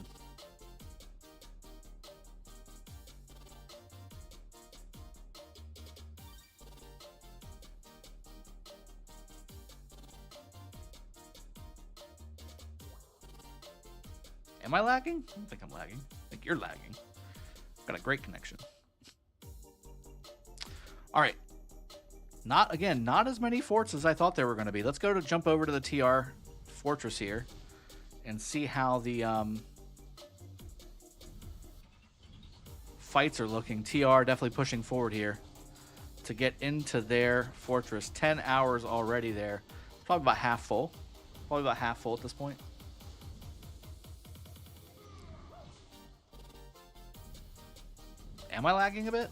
Am I lagging? I don't think I'm lagging. I think you're lagging. Got a great connection. All right. Not as many forts as I thought there were going to be. Let's jump over to the TR fortress here and see how the fights are looking. TR definitely pushing forward here to get into their fortress. 10 hours already there. It's probably about half full. Probably about half full at this point. Am I lagging a bit?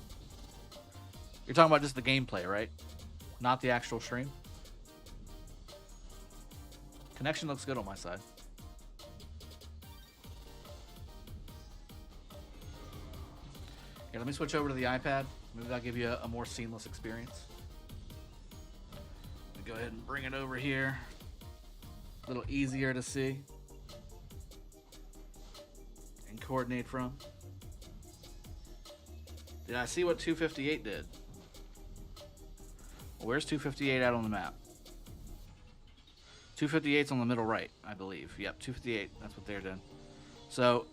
You're talking about just the gameplay, right? Not the actual stream? Connection looks good on my side. Here, let me switch over to the iPad. Maybe that'll give you a more seamless experience. Let me go ahead and bring it over here. A little easier to see and coordinate from. Did I see what 258 did? Well, where's 258 out on the map? 258's on the middle right, I believe. Yep, 258. That's what they're doing. So,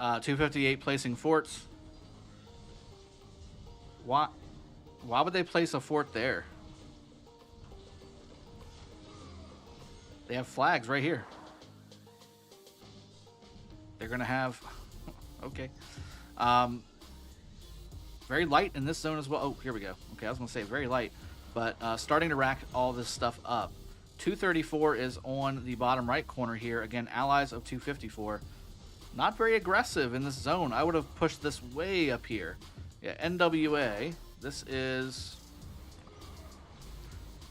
258 placing forts. Why would they place a fort there? They have flags right here. They're going to have... Okay. Very light in this zone as well. Oh, here we go. Okay, I was going to say very light. But starting to rack all this stuff up. 234 is on the bottom right corner here. Again, allies of 254. Not very aggressive in this zone. I would have pushed this way up here. Yeah, NWA. This is...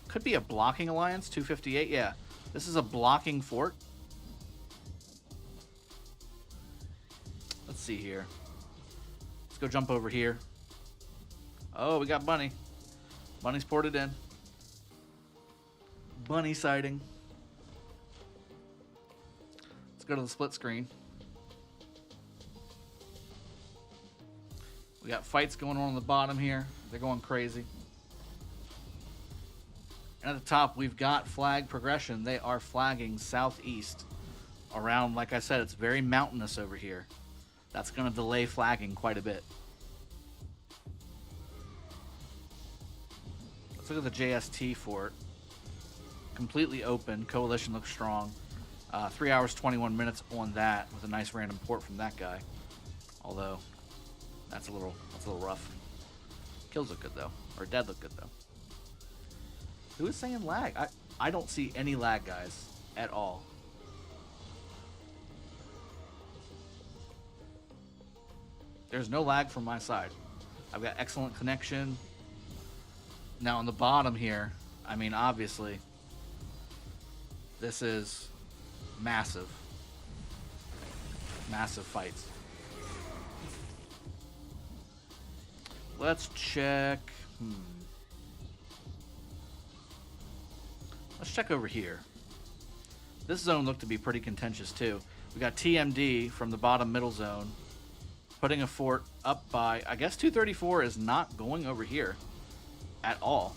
Could be a blocking alliance. 258, yeah. This is a blocking fort. see here. Let's go jump over here. Oh, we got Bunny. Bunny's ported in. Bunny sighting. Let's go to the split screen. We got fights going on the bottom here. They're going crazy. And at the top, we've got flag progression. They are flagging southeast around, like I said, it's very mountainous over here. That's going to delay flagging quite a bit. Let's look at the JST fort. Completely open. Coalition looks strong. 3 hours, 21 minutes on that with a nice random port from that guy. Although, that's a little rough. Kills look good, though. Or dead look good, though. Who is saying lag? I don't see any lag, guys, at all. There's no lag from my side. I've got excellent connection. Now on the bottom here, I mean, obviously, this is massive. Massive fights. Let's check. Let's check over here. This zone looked to be pretty contentious too. We got TMD from the bottom middle zone, putting a fort up by, I guess 234 is not going over here at all.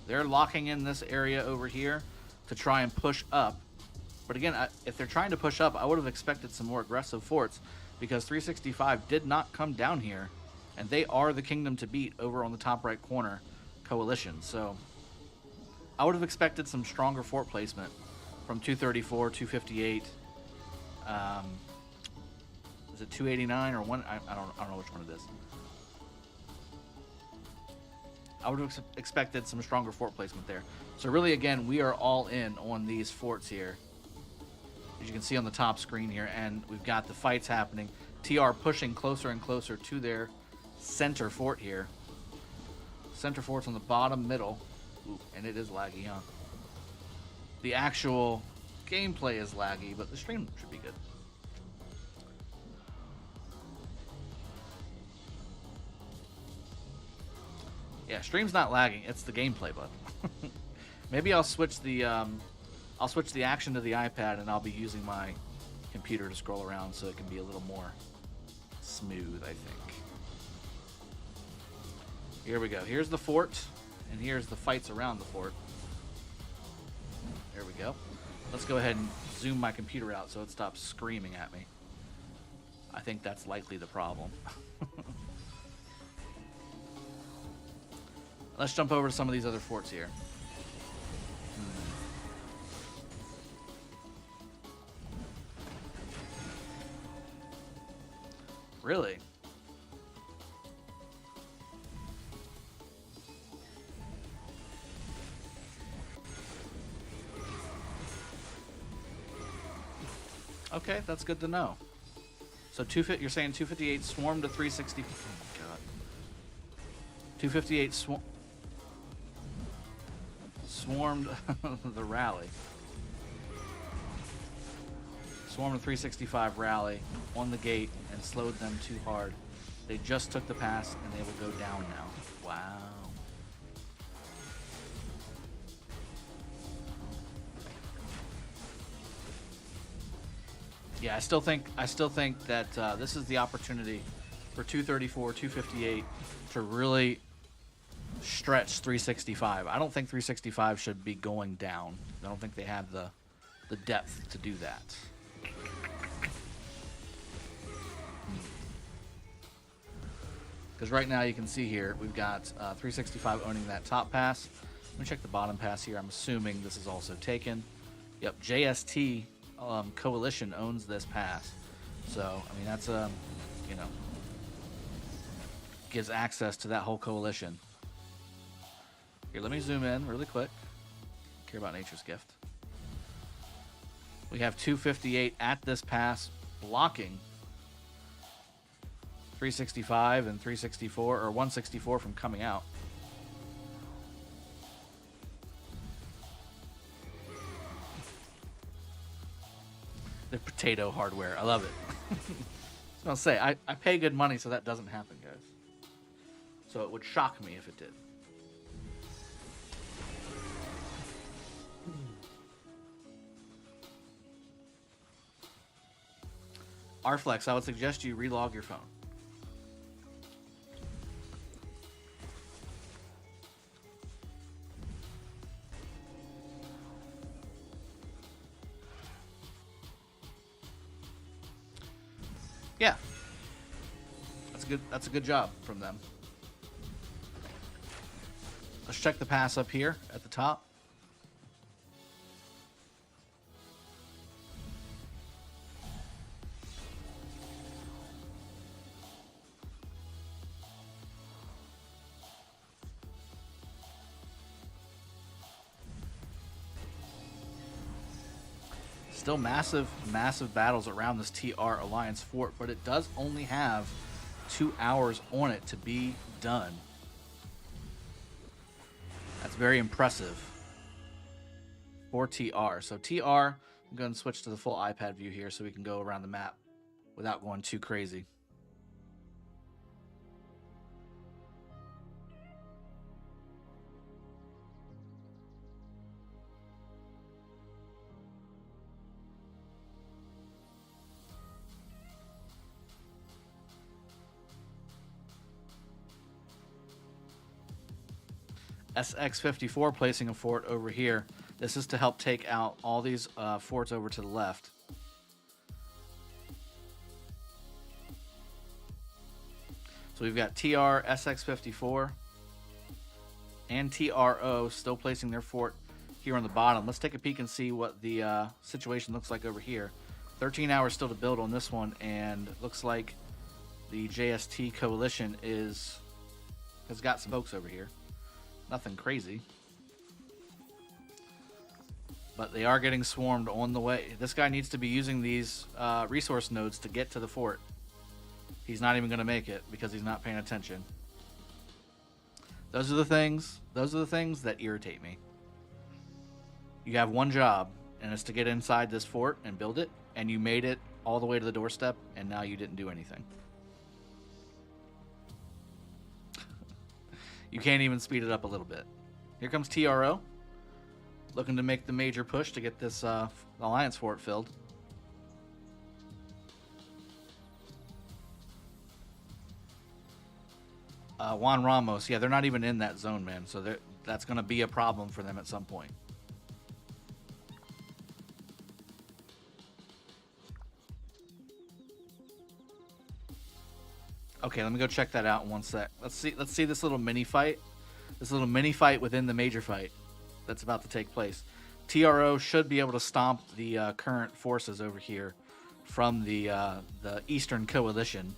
They're locking in this area over here to try and push up. But again, if they're trying to push up, I would have expected some more aggressive forts because 365 did not come down here. And they are the kingdom to beat over on the top right corner coalition. So I would have expected some stronger fort placement from 234, 258. Is it 289 or one? I don't know which one it is. I would have expected some stronger fort placement there. So really, again, we are all in on these forts here. As you can see on the top screen here, and we've got the fights happening. TR pushing closer and closer to their center fort here. Center fort's on the bottom middle. Ooh, and it is laggy, huh? The actual gameplay is laggy, but the stream should be good. Yeah, stream's not lagging. It's the gameplay, bud. Maybe I'll switch the action to the iPad, and I'll be using my computer to scroll around so it can be a little more smooth, I think. Here we go. Here's the fort, and here's the fights around the fort. There we go. Let's go ahead and zoom my computer out so it stops screaming at me. I think that's likely the problem. Let's jump over to some of these other forts here. Really? Okay, that's good to know. So you're saying 258 swarmed to 360. Oh my god. 258 swarmed the rally. Swarmed to 365 rally on the gate and slowed them too hard. They just took the pass and they will go down now. Wow. Yeah, I still think that this is the opportunity for 234, 258 to really stretch 365. I don't think 365 should be going down. I don't think they have the depth to do that. Because right now you can see here we've got 365 owning that top pass. Let me check the bottom pass here. I'm assuming this is also taken. Yep, JST Coalition owns this pass. So, I mean, that's gives access to that whole coalition. Here, let me zoom in really quick. Care about Nature's Gift. We have 258 at this pass blocking 365 and 364 or 164 from coming out. The potato hardware. I love it. gonna say I pay good money so that doesn't happen, guys. So it would shock me if it did. Rflex, I would suggest you relog your phone. Yeah. That's a good job from them. Let's check the pass up here at the top. Still massive battles around this TR Alliance fort, but it does only have 2 hours on it to be done. That's very impressive for TR. So TR, I'm going to switch to the full iPad view here so we can go around the map without going too crazy. SX54 placing a fort over here. This is to help take out all these forts over to the left. So we've got TR, SX54, and TRO still placing their fort here on the bottom. Let's take a peek and see what the situation looks like over here. 13 hours still to build on this one, and it looks like the JST coalition has got some folks over here. Nothing crazy. But they are getting swarmed on the way. This guy needs to be using these resource nodes to get to the fort. He's not even going to make it because he's not paying attention. Those are the things that irritate me. You have one job, and it's to get inside this fort and build it, and you made it all the way to the doorstep, and now you didn't do anything. You can't even speed it up a little bit. Here comes TRO, looking to make the major push to get this Alliance fort filled. Juan Ramos, yeah, they're not even in that zone, man, so that's going to be a problem for them at some point. Okay, let me go check that out in one sec. Let's see this little mini fight. This little mini fight within the major fight that's about to take place. TRO should be able to stomp the current forces over here from the Eastern Coalition.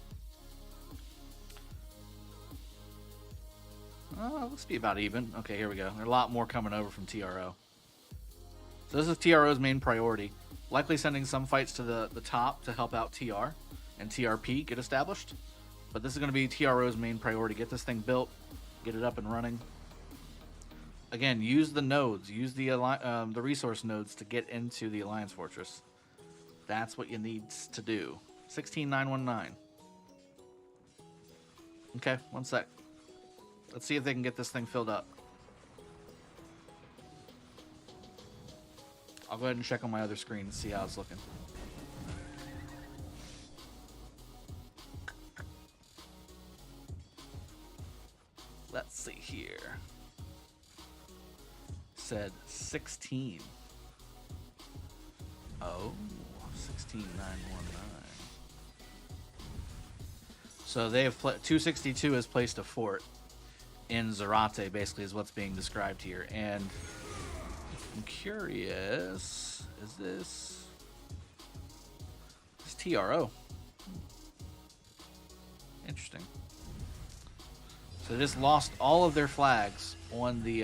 Let's be about even. Okay, here we go. There are a lot more coming over from TRO. So this is TRO's main priority. Likely sending some fights to the top to help out TR and TRP get established. But this is going to be TRO's main priority. Get this thing built, get it up and running. Again, use the nodes, use the resource nodes to get into the Alliance Fortress. That's what you need to do. 16919. Okay, one sec. Let's see if they can get this thing filled up. I'll go ahead and check on my other screen and see how it's looking. Let's see here. Said 16. Oh, 16919. So they have 262 has placed a fort in Sot8, basically, is what's being described here. And I'm curious, is this TRO? Interesting. So they just lost all of their flags on the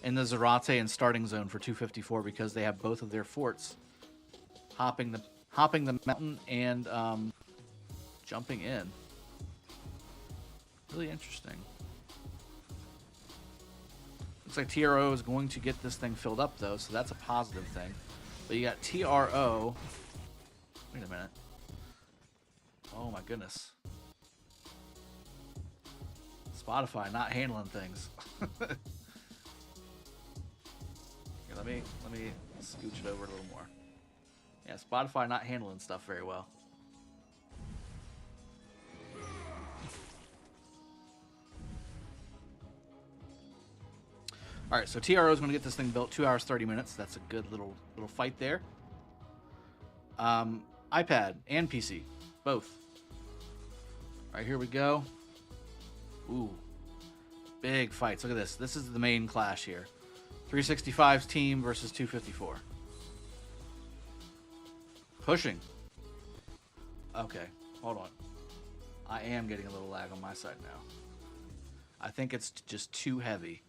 in the Sot8 and starting zone for 254 because they have both of their forts hopping the mountain and jumping in. Really interesting. Looks like TRO is going to get this thing filled up, though, so that's a positive thing. But you got TRO. Wait a minute. Oh my goodness. Spotify not handling things. Here, let me scooch it over a little more. Yeah, Spotify not handling stuff very well. All right, so TRO is going to get this thing built 2 hours 30 minutes. That's a good little fight there. iPad and PC, both. All right, here we go. Ooh, big fights. Look at this. This is the main clash here. 365's team versus 254. Pushing. Okay, hold on. I am getting a little lag on my side now. I think it's just too heavy.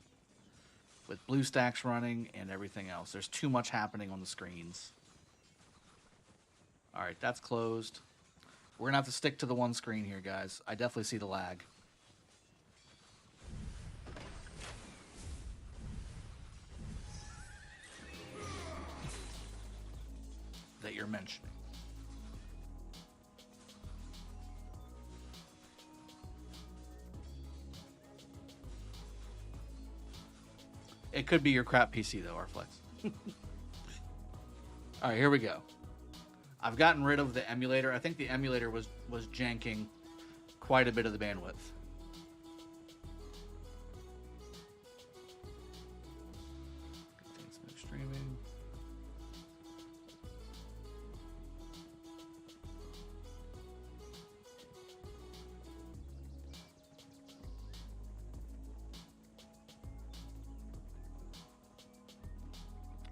With BlueStacks running and everything else. There's too much happening on the screens. All right, that's closed. We're going to have to stick to the one screen here, guys. I definitely see the lag. That you're mentioning. It could be your crap PC, though, Arflex. All right, here we go. I've gotten rid of the emulator. I think the emulator was janking quite a bit of the bandwidth. Smooth streaming.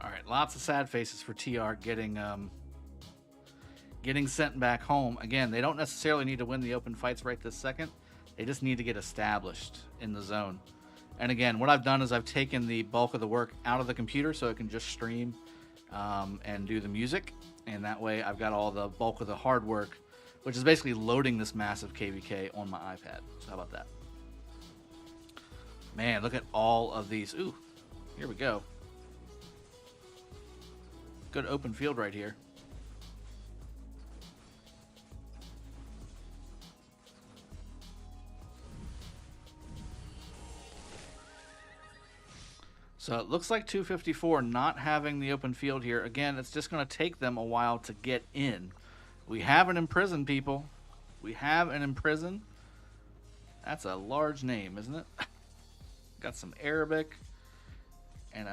All right, lots of sad faces for TR getting sent back home. Again, they don't necessarily need to win the open fights right this second. They just need to get established in the zone. And again, what I've done is I've taken the bulk of the work out of the computer so it can just stream and do the music. And that way I've got all the bulk of the hard work, which is basically loading this massive KvK on my iPad. So how about that? Man, look at all of these. Ooh, here we go. Good open field right here. So it looks like 254 not having the open field here. Again, it's just going to take them a while to get in. We have an imprisoned, people. We have an imprisoned. That's a large name, isn't it? Got some Arabic and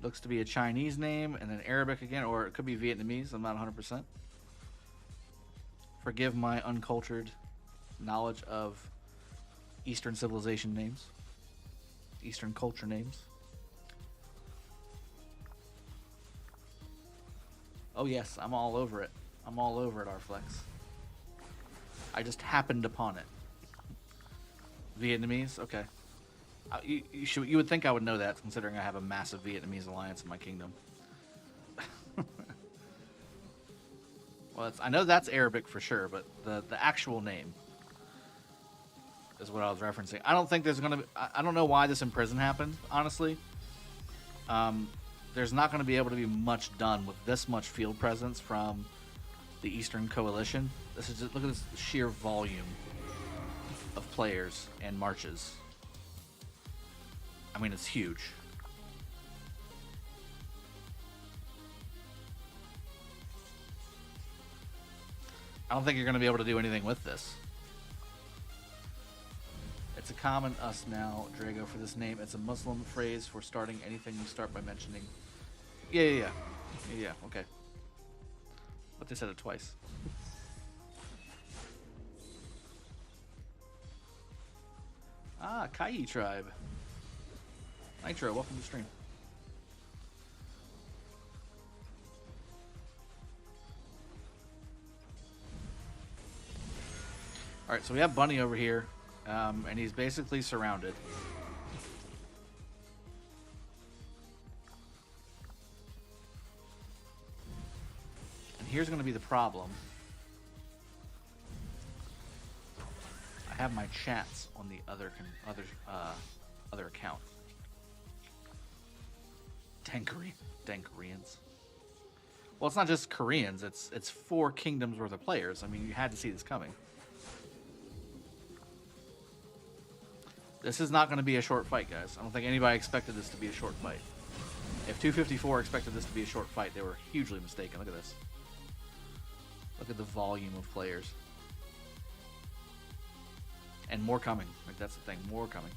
looks to be a Chinese name and then Arabic again, or it could be Vietnamese. I'm not 100%. Forgive my uncultured knowledge of Eastern civilization names, Eastern culture names. Oh yes, I'm all over it. I'm all over it, Arflex. I just happened upon it. Vietnamese? Okay. You would think I would know that, considering I have a massive Vietnamese alliance in my kingdom. Well, I know that's Arabic for sure, but the actual name is what I was referencing. I don't think there's going to be... I don't know why this imprison happened, honestly. There's not going to be able to be much done with this much field presence from the Eastern Coalition. This is just, look at this sheer volume of players and marches. I mean, it's huge. I don't think you're going to be able to do anything with this. It's a common us now, Drago, for this name. It's a Muslim phrase for starting anything you start by mentioning. Yeah, okay. But they said it twice. Ah, Kai tribe. Nitro, welcome to the stream. Alright, so we have Bunny over here, and he's basically surrounded. And here's going to be the problem. I have my chats on the other account. Dang Koreans. Well, it's not just Koreans. It's 4 kingdoms worth of players. I mean, you had to see this coming. This is not going to be a short fight, guys. I don't think anybody expected this to be a short fight. If 254 expected this to be a short fight, they were hugely mistaken. Look at this. Look at the volume of players. And more coming. Like, that's the thing. More coming.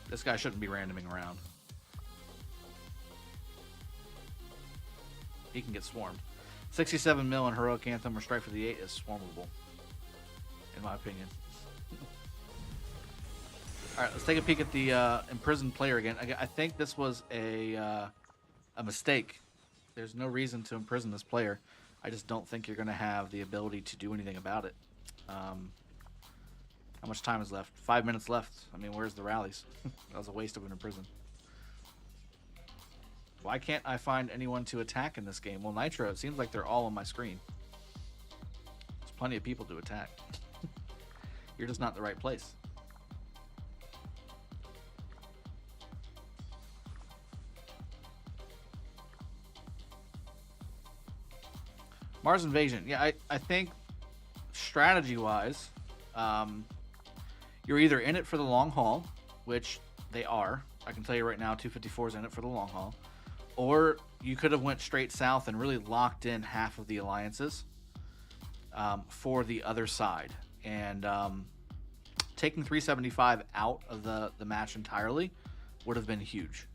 This guy shouldn't be randoming around. He can get swarmed. 67 mil in Heroic Anthem or Strike for the 8 is swarmable, in my opinion. Alright, let's take a peek at the imprisoned player again. I think this was a mistake. There's no reason to imprison this player. I just don't think you're going to have the ability to do anything about it. How much time is left? 5 minutes left. I mean, where's the rallies? That was a waste of an imprison. Why can't I find anyone to attack in this game? Well, Nitro, it seems like they're all on my screen. There's plenty of people to attack. You're just not in the right place. Mars Invasion. Yeah, I think strategy-wise, you're either in it for the long haul, which they are. I can tell you right now, 254 is in it for the long haul. Or you could have went straight south and really locked in half of the alliances for the other side. And taking 375 out of the match entirely would have been huge.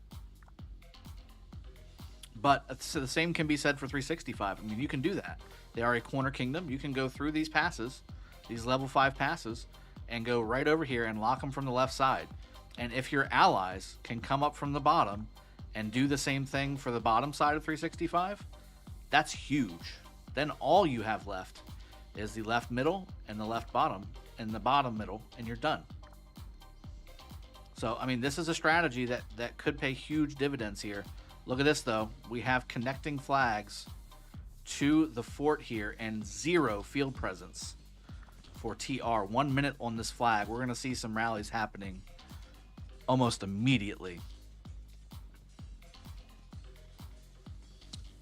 But so the same can be said for 365. I mean, you can do that. They are a corner kingdom. You can go through these passes, these level 5 passes, and go right over here and lock them from the left side. And if your allies can come up from the bottom and do the same thing for the bottom side of 365, that's huge. Then all you have left is the left middle and the left bottom and the bottom middle, and you're done. So, I mean, this is a strategy that could pay huge dividends here. Look at this, though. We have connecting flags to the fort here and 0 field presence for TR. 1 minute on this flag. We're going to see some rallies happening almost immediately.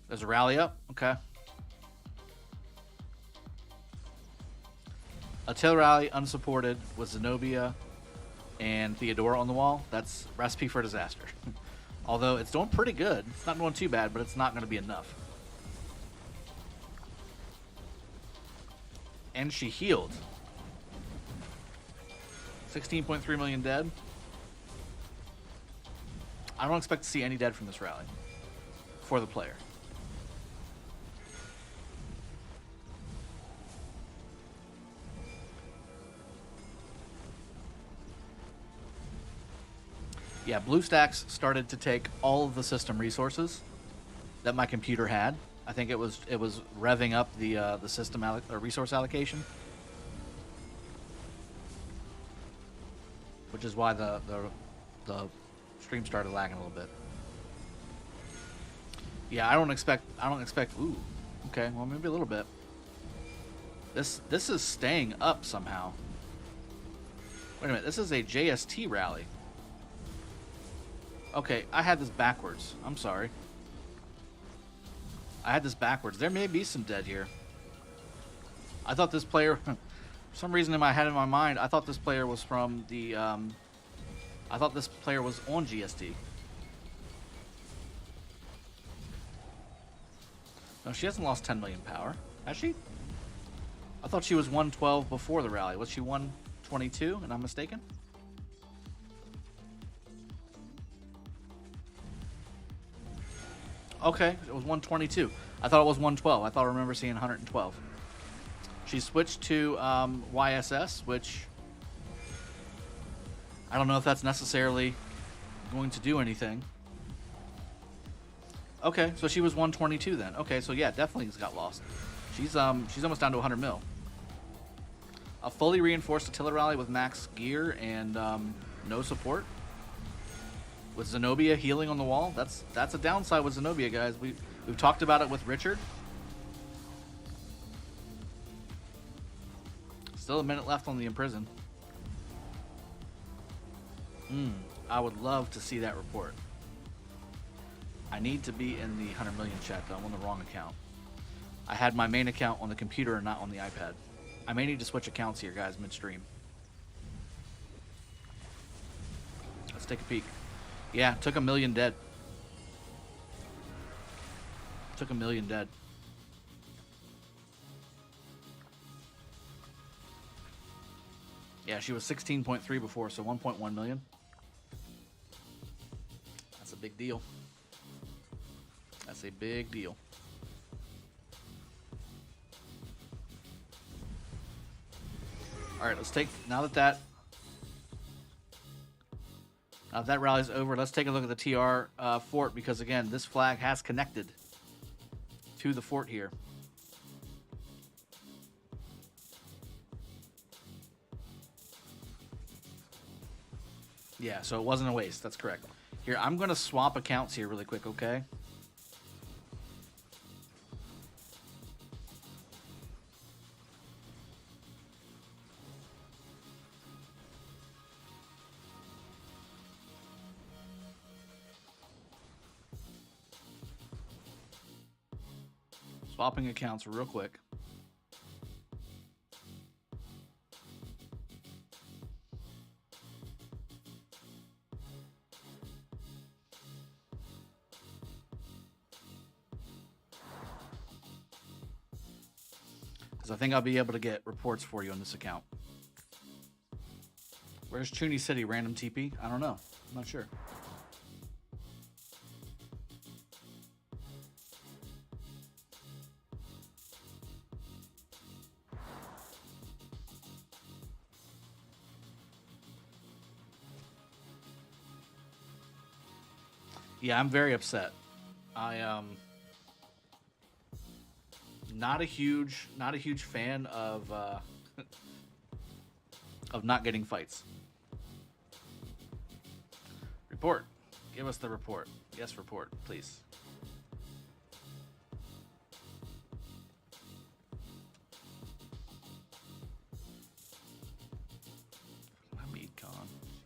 There's a rally up. Okay. A tail rally unsupported with Zenobia and Theodora on the wall. That's recipe for disaster. Although it's doing pretty good. It's not doing too bad, but it's not going to be enough. And she healed. 16.3 million dead. I don't expect to see any dead from this rally for the player. Yeah, BlueStacks started to take all of the system resources that my computer had. I think it was revving up the system resource allocation, which is why the stream started lagging a little bit. Yeah, I don't expect. Ooh, okay, well maybe a little bit. This is staying up somehow. Wait a minute, this is a JST rally. Okay, I had this backwards. I'm sorry. I had this backwards. There may be some dead here. I thought this player, for some reason in my mind, I thought this player was from the, I thought this player was on GST. No, she hasn't lost 10 million power, has she? I thought she was 112 before the rally. Was she 122, and I'm mistaken? Okay, it was 122. I thought it was 112. I thought I remember seeing 112. She switched to YSS, which I don't know if that's necessarily going to do anything. Okay, so she was 122 then. Okay, so yeah, definitely got lost. She's almost down to 100 mil. A fully reinforced Attila rally with max gear and no support. With Zenobia healing on the wall, that's a downside with Zenobia, guys. We've talked about it with Richard. Still a minute left on the Imprison. I would love to see that report. I need to be in the 100 million chat, though. I'm on the wrong account. I had my main account on the computer and not on the iPad. I may need to switch accounts here, guys, midstream. Let's take a peek. Yeah, took 1 million dead. Took 1 million dead. Yeah, she was 16.3 before, so 1.1 million. That's a big deal. That's a big deal. All right, let's take, now that rally's over, let's take a look at the TR fort, because again, this flag has connected to the fort here. Yeah, so it wasn't a waste. That's correct. Here, I'm going to swap accounts here really quick, okay? Swapping accounts real quick. Because I think I'll be able to get reports for you on this account. Where's Chooni City? Random TP? I don't know. I'm not sure. Yeah, I'm very upset. I not a huge fan of of not getting fights. Report. Give us the report. Yes, report, please. My meat con.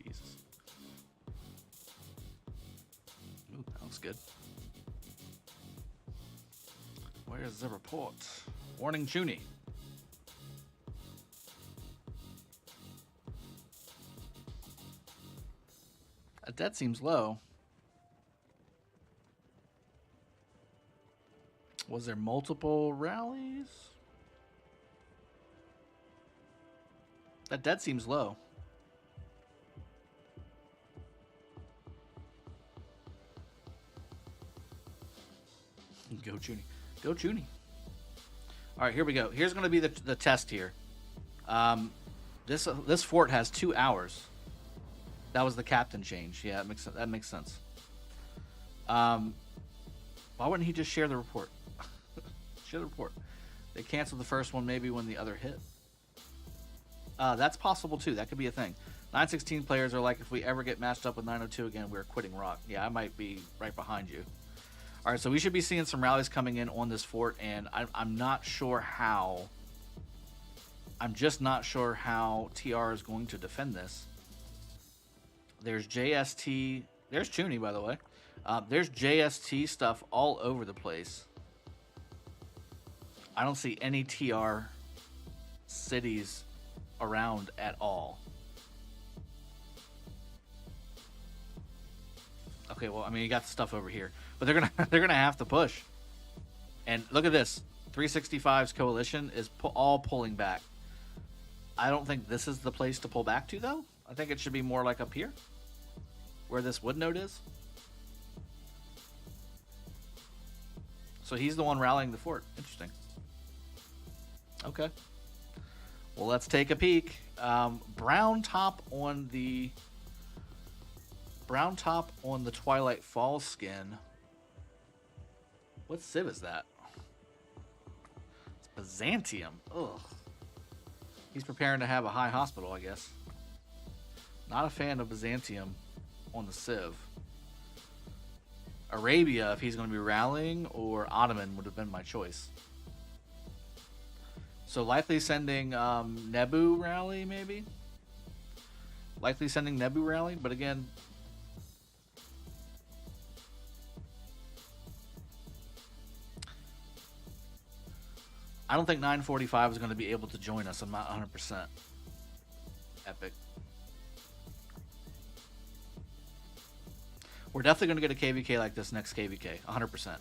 Jesus. Ooh, that looks good. Where's the report? Warning, Chooni. That seems low. Was there multiple rallies? That seems low. Go Chooni. Go Chooni. All right, here we go. Here's going to be the test here. This fort has 2 hours. That was the captain change. Yeah, that makes sense. Why wouldn't he just share the report? Share the report. They canceled the first one maybe when the other hit. That's possible too. That could be a thing. 916 players are like, if we ever get matched up with 902 again, we're quitting Rock. Yeah, I might be right behind you. All right, so we should be seeing some rallies coming in on this fort, and I'm not sure how. I'm just not sure how TR is going to defend this. There's JST. There's Chooni, by the way. There's JST stuff all over the place. I don't see any TR cities around at all. Okay, well, I mean, you got the stuff over here, but they're gonna have to push. And look at this, 365's coalition is all pulling back. I don't think this is the place to pull back to, though. I think it should be more like up here, where this wood node is. So he's the one rallying the fort. Interesting. Okay. Well, let's take a peek. Brown top on the Twilight Falls skin. What civ is that? It's Byzantium. Ugh. He's preparing to have a high hospital, I guess. Not a fan of Byzantium on the civ. Arabia, if he's going to be rallying, or Ottoman would have been my choice. So likely sending Nebu rally, maybe? Likely sending Nebu rally, but again... I don't think 945 is going to be able to join us. I'm not 100%. Epic. We're definitely going to get a KvK like this next KvK, 100%.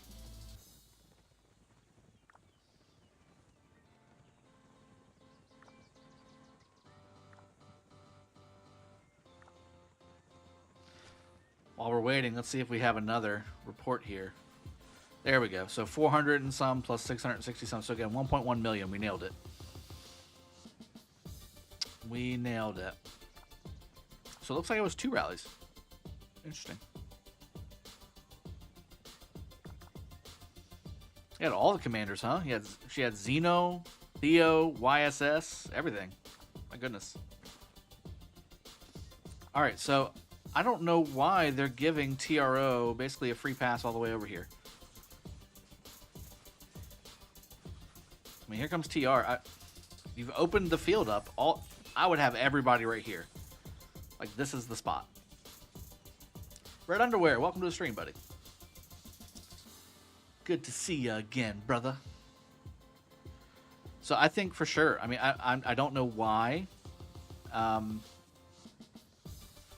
While we're waiting, let's see if we have another report here. There we go. So 400 and some plus 660 some. So again, 1.1 million. We nailed it. We nailed it. So it looks like it was 2 rallies. Interesting. He had all the commanders, huh? She had Xeno, Theo, YSS, everything. My goodness. All right, so I don't know why they're giving TRO basically a free pass all the way over here. I mean, here comes TR. You've opened the field up. I would have everybody right here. Like, this is the spot. Red Underwear, welcome to the stream, buddy. Good to see you again, brother. So I think for sure, I mean, I don't know why.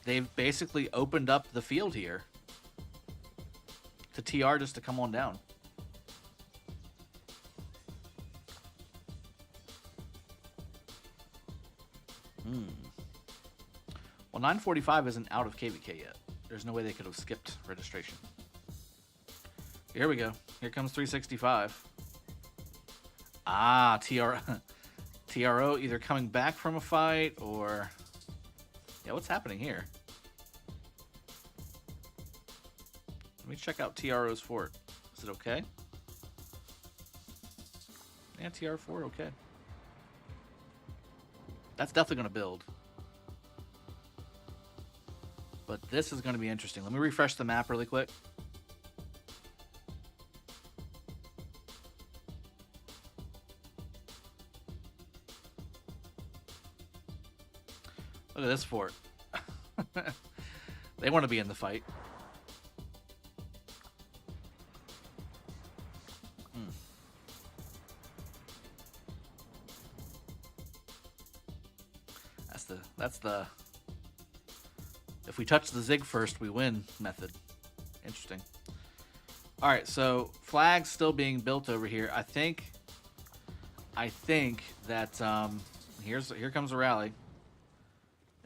They've basically opened up the field here to TR just to come on down. Well, 945 isn't out of KvK yet. There's no way they could have skipped registration. Here we go. Here comes 365. Ah, TRO either coming back from a fight or... Yeah, what's happening here? Let me check out TRO's fort. Is it okay? Yeah, TR fort, okay. That's definitely going to build. But this is going to be interesting. Let me refresh the map really quick. Look at this fort. They want to be in the fight. That's the if we touch the Zig first, we win method. Interesting. All right, so flags still being built over here. I think that here comes a rally.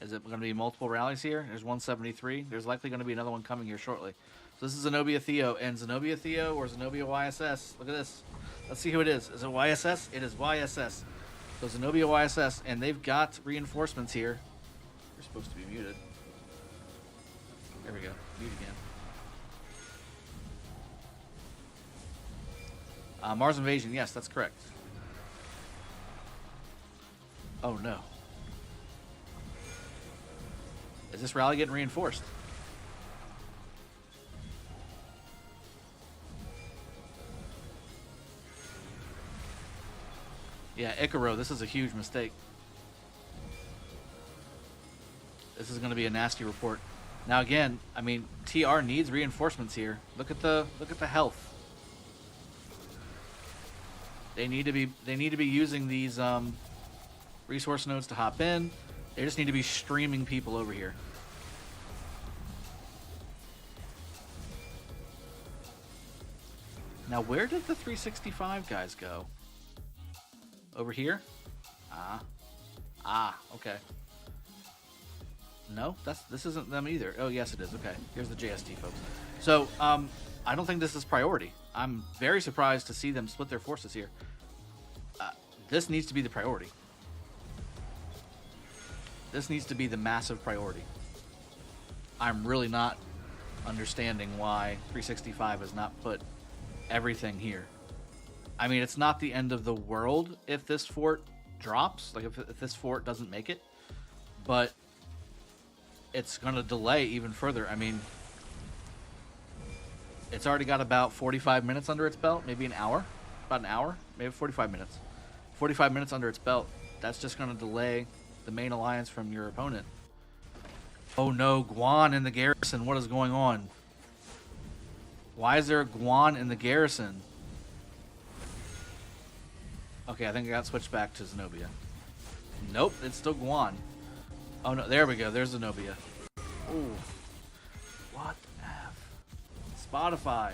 Is it going to be multiple rallies here? There's 173. There's likely going to be another one coming here shortly. So this is Zenobia Theo. And Zenobia Theo or Zenobia YSS. Look at this. Let's see who it is. Is it YSS? It is YSS. So Zenobia YSS. And they've got reinforcements here. You're supposed to be muted. There we go. Mute again. Mars Invasion. Yes, that's correct. Oh, no. Is this rally getting reinforced? Yeah, Icaro, this is a huge mistake. This is going to be a nasty report. Now again, I mean, TR needs reinforcements here. Look at the health. They need to be using these resource nodes to hop in. They just need to be streaming people over here. Now, where did the 365 guys go? Over here? Okay. No, this isn't them either. Oh, yes, it is. Okay, here's the JST folks. So, I don't think this is priority. I'm very surprised to see them split their forces here. This needs to be the priority. This needs to be the massive priority. I'm really not understanding why 365 has not put everything here. I mean, it's not the end of the world if this fort drops, like if this fort doesn't make it, but it's going to delay even further. I mean, it's already got about 45 minutes under its belt, maybe an hour, about an hour, maybe 45 minutes. 45 minutes under its belt. That's just going to delay the main alliance from your opponent. Oh no, Guan in the garrison. What is going on? Why is there a Guan in the garrison? Okay, I think I got switched back to Zenobia. Nope, it's still Guan. Oh no, there we go. There's Zenobia. Ooh. What F? Spotify.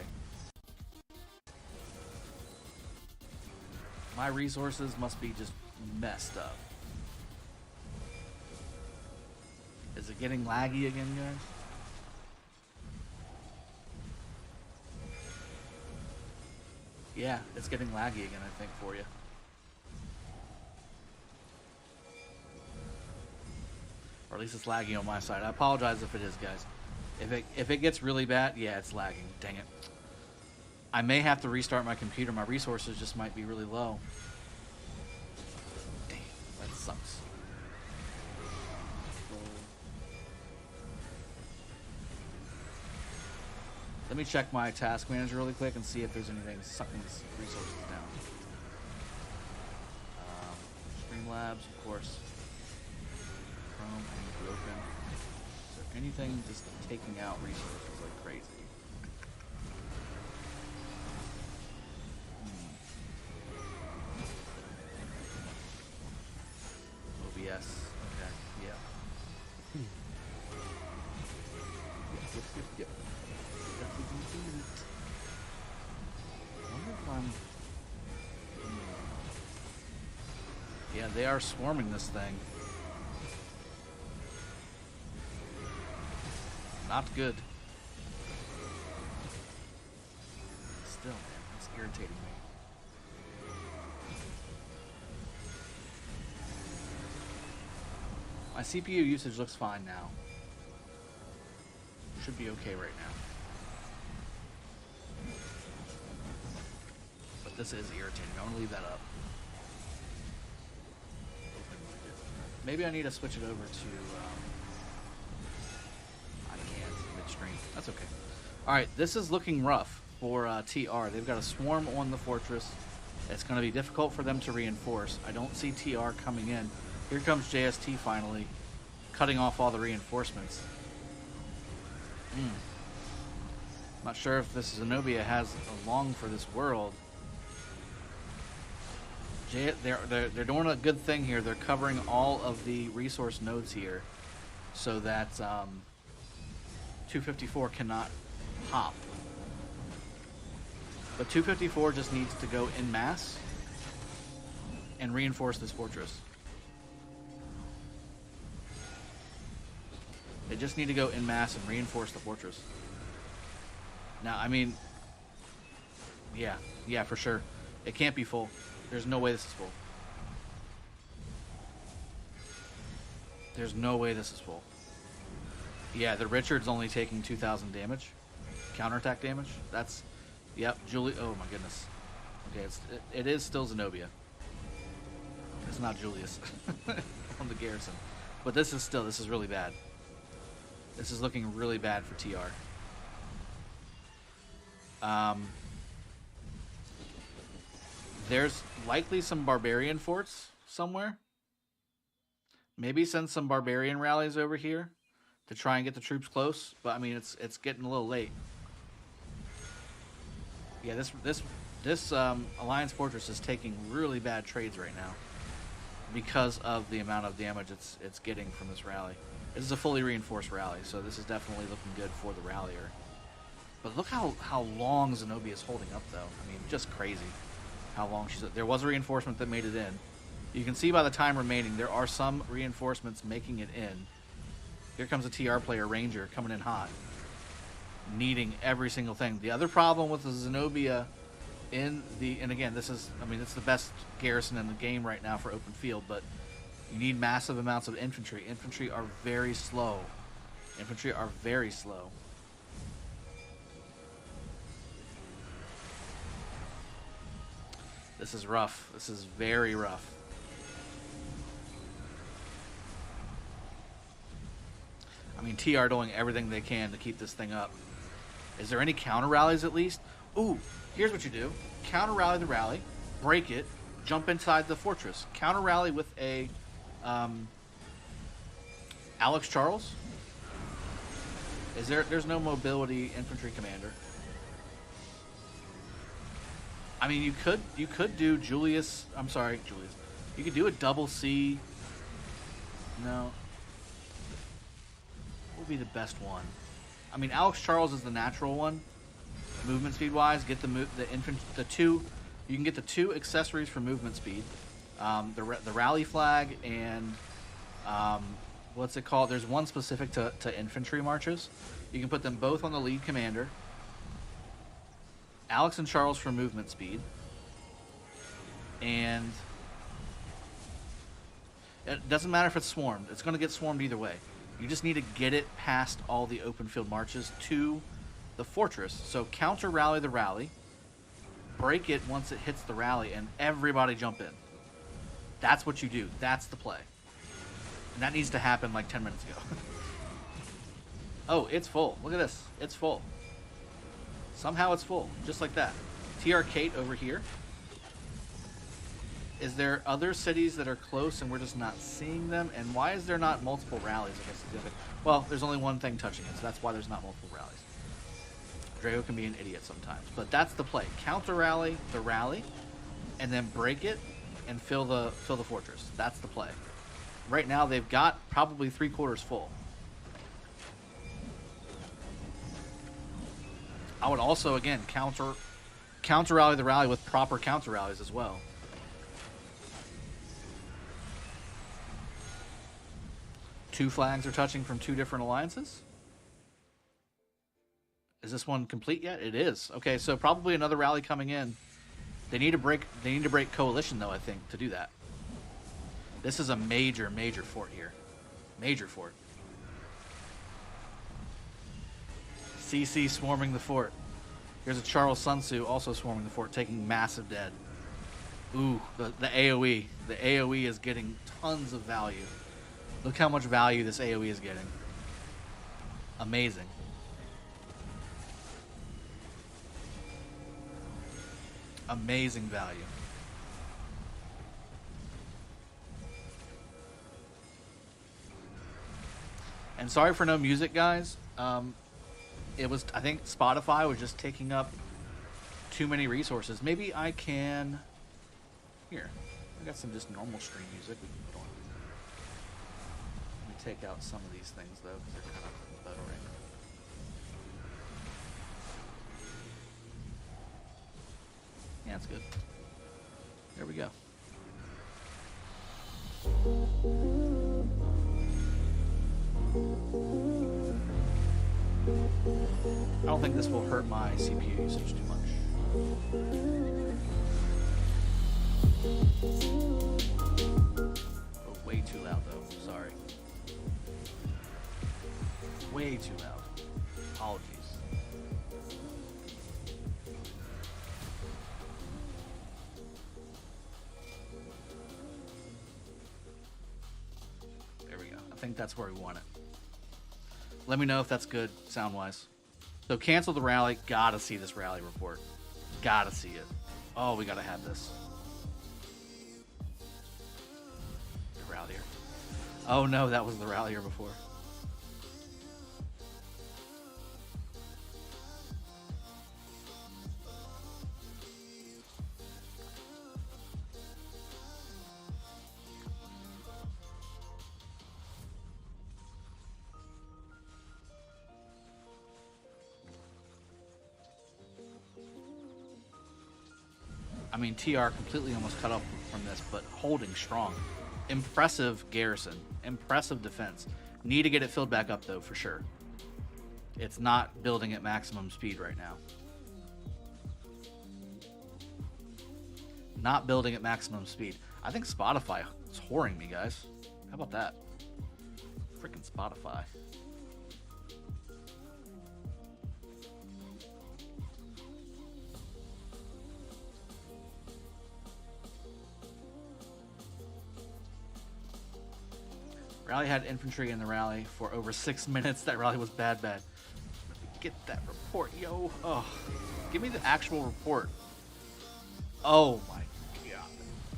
My resources must be just messed up. Is it getting laggy again, guys? Yeah, it's getting laggy again, I think, for you. Or at least it's laggy on my side. I apologize if it is, guys. If it gets really bad, yeah, it's lagging. Dang it. I may have to restart my computer. My resources just might be really low. Damn, that sucks. Let me check my task manager really quick and see if there's anything sucking these resources down. Streamlabs, of course. Chrome and broken. Is there anything just taking out resources like crazy? OBS. Okay. Yeah. Yep. I wonder if I'm... Yeah, they are swarming this thing. Not good. Still, man, it's irritating me. My CPU usage looks fine now. Should be okay right now. But this is irritating. I want to leave that up. Maybe I need to switch it over to... I can't midstream. That's okay. Alright, this is looking rough for TR. They've got a swarm on the fortress. It's going to be difficult for them to reinforce. I don't see TR coming in. Here comes JST finally, cutting off all the reinforcements. Not sure if this Zenobia has a long for this world. They're doing a good thing here. They're covering all of the resource nodes here, so that 254 cannot hop. But 254 just needs to go en masse and reinforce this fortress. They just need to go en masse and reinforce the fortress. Now, I mean, yeah, for sure. It can't be full. There's no way this is full. There's no way this is full. Yeah, the Richard's only taking 2,000 damage. Counterattack damage. That's, yep, Julie. Oh my goodness. Okay, it is still Zenobia. It's not Julius on the garrison. But this is really bad. This is looking really bad for TR. There's likely some barbarian forts somewhere. Maybe send some barbarian rallies over here to try and get the troops close. But I mean, it's getting a little late. Yeah, this Alliance fortress is taking really bad trades right now because of the amount of damage it's getting from this rally. This is a fully reinforced rally, so this is definitely looking good for the rallier. But look how long Zenobia is holding up, though. I mean, just crazy how long she's... There was a reinforcement that made it in. You can see by the time remaining, there are some reinforcements making it in. Here comes a TR player, Ranger, coming in hot, needing every single thing. The other problem with the Zenobia in the... And again, this is... I mean, it's the best garrison in the game right now for open field, but you need massive amounts of infantry. Infantry are very slow. Infantry are very slow. This is rough. This is very rough. I mean, TR doing everything they can to keep this thing up. Is there any counter rallies at least? Ooh, here's what you do. Counter rally the rally, break it, jump inside the fortress. Counter rally with a Alex Charles. There's no mobility infantry commander. I mean, you could do Julius. I'm sorry, Julius. You could do a double C. No. What would be the best one? I mean, Alex Charles is the natural one. movement speed wise. Get the two. You can get the 2 accessories for movement speed. The rally flag and what's it called? There's one specific to infantry marches. You can put them both on the lead commander. Alex and Charles for movement speed. And it doesn't matter if it's swarmed. It's going to get swarmed either way. You just need to get it past all the open field marches to the fortress. So counter rally the rally. Break it once it hits the rally, and everybody jump in. That's what you do. That's the play. And that needs to happen like 10 minutes ago. Oh, it's full. Look at this. It's full. Somehow it's full. Just like that. TR Kate over here. Is there other cities that are close and we're just not seeing them? And why is there not multiple rallies? I guess it's well, there's only one thing touching it, so that's why there's not multiple rallies. Drago can be an idiot sometimes, but that's the play. Counter rally the rally, and then break it and fill the fortress. That's the play. Right now they've got probably 3/4 full. I would also again counter rally the rally with proper counter rallies as well. Two flags are touching from 2 different alliances. Is this one complete yet? It is. Okay, so probably another rally coming in. They need to break coalition though, I think, to do that. This is a major fort here. Major fort. CC swarming the fort. Here's a Charles Sun Tzu also swarming the fort, taking massive dead. Ooh, the AoE. The AoE is getting tons of value. Look how much value this AoE is getting. Amazing. Amazing value. And sorry for no music, guys. It was, I think Spotify was just taking up too many resources. Maybe I can... Here. I got some just normal stream music we can put on. Let me take out some of these things, though, because they're kind of buttering. Yeah, it's good. There we go. I don't think this will hurt my CPU usage too much. Oh, way too loud though. Sorry. Way too loud. Apologies. There we go. I think that's where we want it. Let me know if that's good sound-wise. So cancel the rally. Gotta see this rally report. Gotta see it. Oh, we gotta have this. The rallier. Oh no, that was the rallier before. I mean, TR completely almost cut off from this, but holding strong. Impressive garrison. Impressive defense. Need to get it filled back up, though, for sure. It's not building at maximum speed right now. Not building at maximum speed. I think Spotify is whoring me, guys. How about that? Freaking Spotify. Rally had infantry in the rally for over 6 minutes. That rally was bad. Let me get that report, yo. Oh, give me the actual report. Oh my god.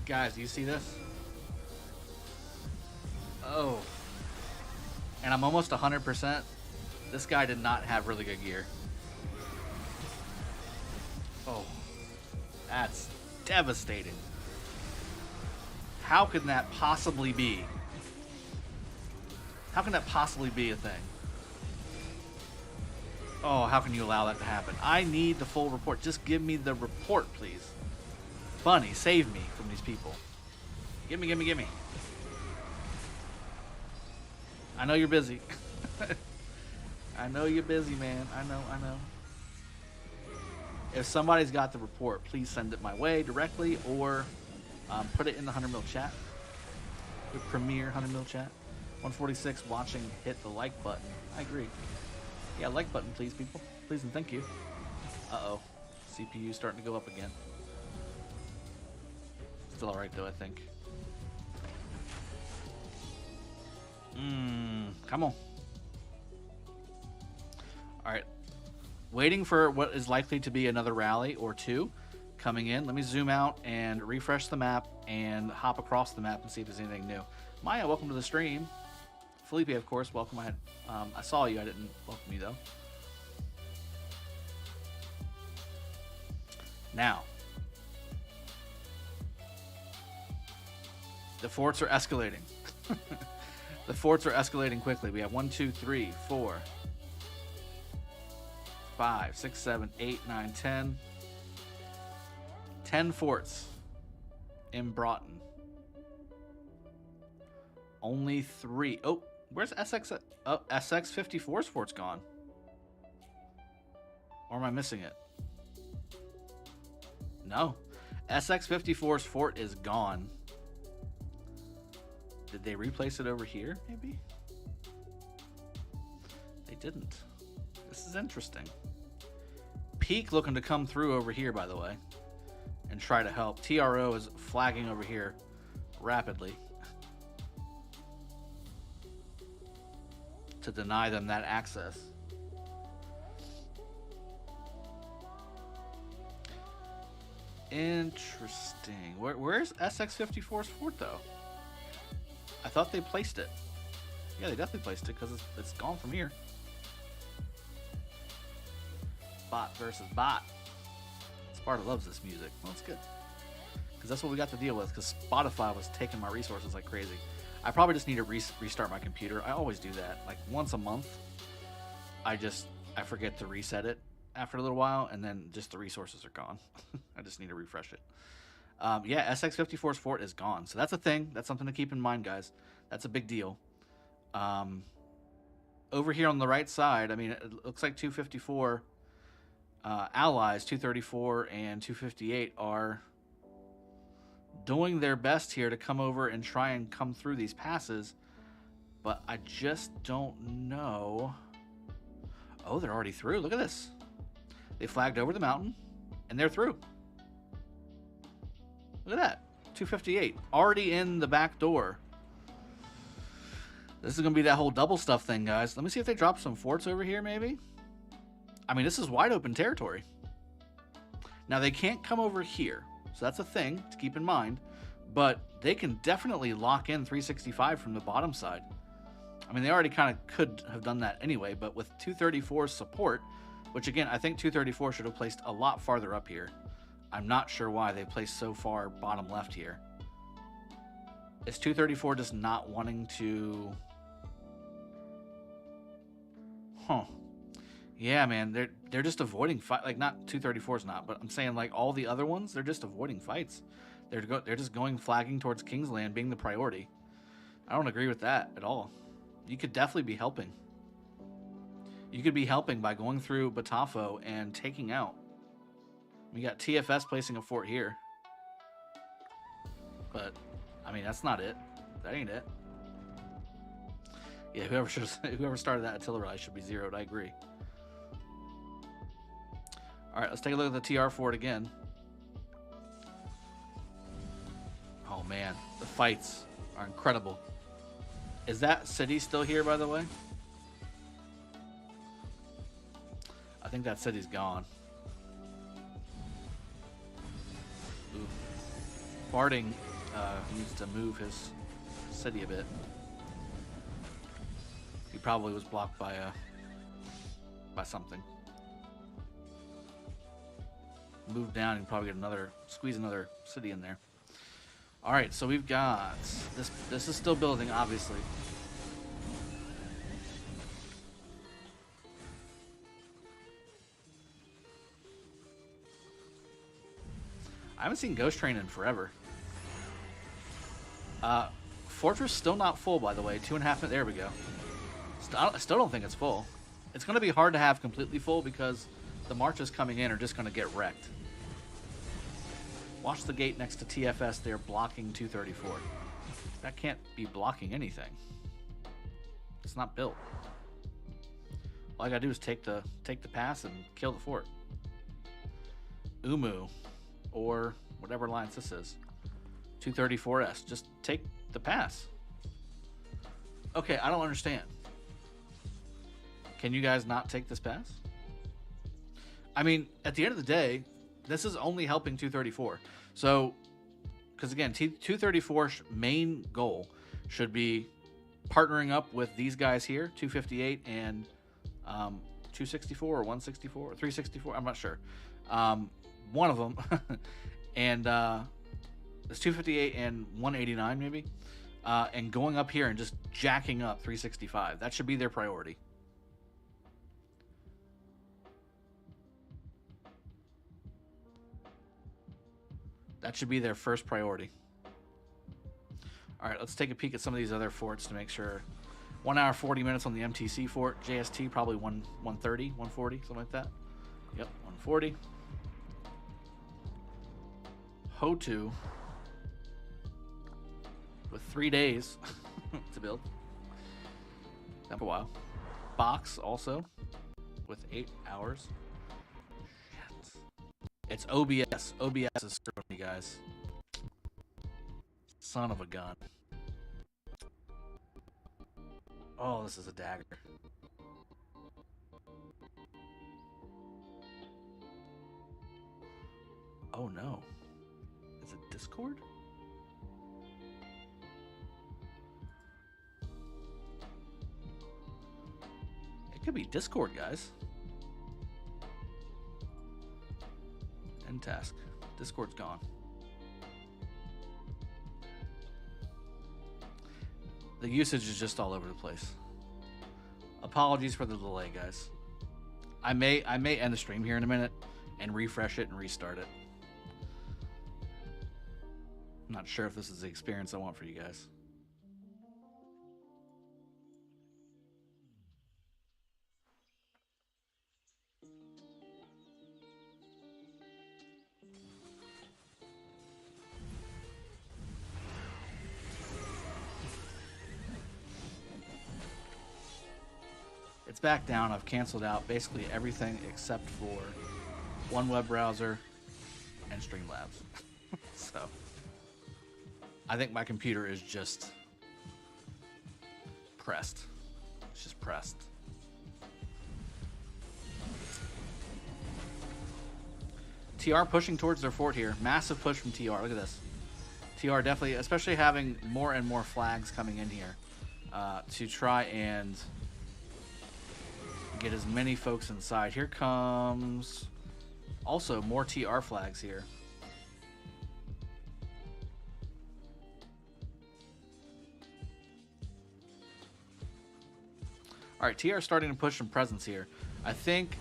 Guys, do you see this? Oh. And I'm almost 100%. This guy did not have really good gear. Oh. That's devastating. How can that possibly be? How can that possibly be a thing? Oh, how can you allow that to happen? I need the full report. Just give me the report, please. Bunny, save me from these people. Gimme, gimme, gimme. I know you're busy. I know you're busy, man. I know. If somebody's got the report, please send it my way directly or put it in the 100 mil chat. The premier 100 mil chat. 146 watching, hit the like button. I agree. Yeah, like button, please, people. Please and thank you. Uh-oh. CPU starting to go up again. Still alright, though, I think. Come on. Alright. Waiting for what is likely to be another rally or two coming in. Let me zoom out and refresh the map and hop across the map and see if there's anything new. Maya, welcome to the stream. Felipe, of course, welcome. I saw you. I didn't welcome you, though. Now. The forts are escalating. The forts are escalating quickly. We have 1, 2, 3, 4, 5, 6, 7, 8, 9, 10. 10 forts in Broughton. Only 3. Oh, where's SX? Oh, SX54's fort's gone. Or am I missing it? No. SX54's fort is gone. Did they replace it over here, maybe? They didn't. This is interesting. Peak looking to come through over here, by the way, and try to help. TRO is flagging over here rapidly to deny them that access. Interesting. Where's SX54's fort, though? I thought they placed it. Yeah, they definitely placed it because it's gone from here. Bot versus bot. Sparta loves this music. Well, that's good. Because that's what we got to deal with, because Spotify was taking my resources like crazy. I probably just need to restart my computer. I always do that. Like once a month, I forget to reset it after a little while, and then just the resources are gone. I just need to refresh it. Yeah, SX54's fort is gone. So that's a thing. That's something to keep in mind, guys. That's a big deal. Over here on the right side, I mean, it looks like 254 allies, 234 and 258, are doing their best here to come over and try and come through these passes. But I just don't know. Oh, they're already through. Look at this. They flagged over the mountain, and they're through. Look at that. 258. Already in the back door. This is going to be that whole double stuff thing, guys. Let me see if they drop some forts over here, maybe. I mean, this is wide open territory. Now, they can't come over here. So that's a thing to keep in mind. But they can definitely lock in 365 from the bottom side. I mean, they already kind of could have done that anyway. But with 234's support, which, again, I think 234 should have placed a lot farther up here. I'm not sure why they placed so far bottom left here. Is 234 just not wanting to... Huh. Yeah, man, they're just avoiding fight. Like, not 234's not, but I'm saying, like, all the other ones, they're just avoiding fights. They're just going flagging towards Kingsland being the priority. I don't agree with that at all. You could definitely be helping. You could be helping by going through Batafo and taking out. We got TFS placing a fort here. But, I mean, that's not it. That ain't it. Yeah, whoever started that artillery should be zeroed. I agree. All right, let's take a look at the TR fort again. Oh, man. The fights are incredible. Is that city still here, by the way? I think that city's gone. Ooh. Barding needs to move his city a bit. He probably was blocked by something. Move down and probably get squeeze another city in there. All right, so we've got this. This is still building, obviously. I haven't seen Ghost Train in forever. Fortress still not full, by the way. 2.5 minutes. There we go. I still don't think it's full. It's going to be hard to have completely full because the marches coming in are just going to get wrecked. Watch the gate next to TFS. They're blocking 234. That can't be blocking anything. It's not built. All I gotta do is take the pass and kill the fort. Or whatever alliance this is. 234S. Just take the pass. Okay, I don't understand. Can you guys not take this pass? I mean, at the end of the day, this is only helping 234. So, because again, 234's main goal should be partnering up with these guys here, 258 and 264 or 164 or 364. I'm not sure. One of them. And it's 258 and 189 maybe. And going up here and just jacking up 365. That should be their priority. That should be their first priority. All right, let's take a peek at some of these other forts to make sure. 1 hour, 40 minutes on the MTC fort. JST probably 130, 140, something like that. Yep, 140. Hotu with 3 days to build. That for a while. Box also with 8 hours. Shit. It's OBS. OBS is screwing me, guys. Son of a gun. Oh, this is a dagger. Oh no. Is it Discord? It could be Discord, guys. End task. Discord's gone. The usage is just all over the place. Apologies for the delay, guys. I may end the stream here in a minute and refresh it and restart it. I'm not sure if this is the experience I want for you guys. It's back down. I've canceled out basically everything except for one web browser and Streamlabs. So I think my computer is just pressed. It's just pressed. TR pushing towards their fort here. Massive push from TR. Look at this. TR definitely, especially having more and more flags coming in here to try and get as many folks inside. Here comes also more TR flags here. All right, TR starting to push some presence here. I think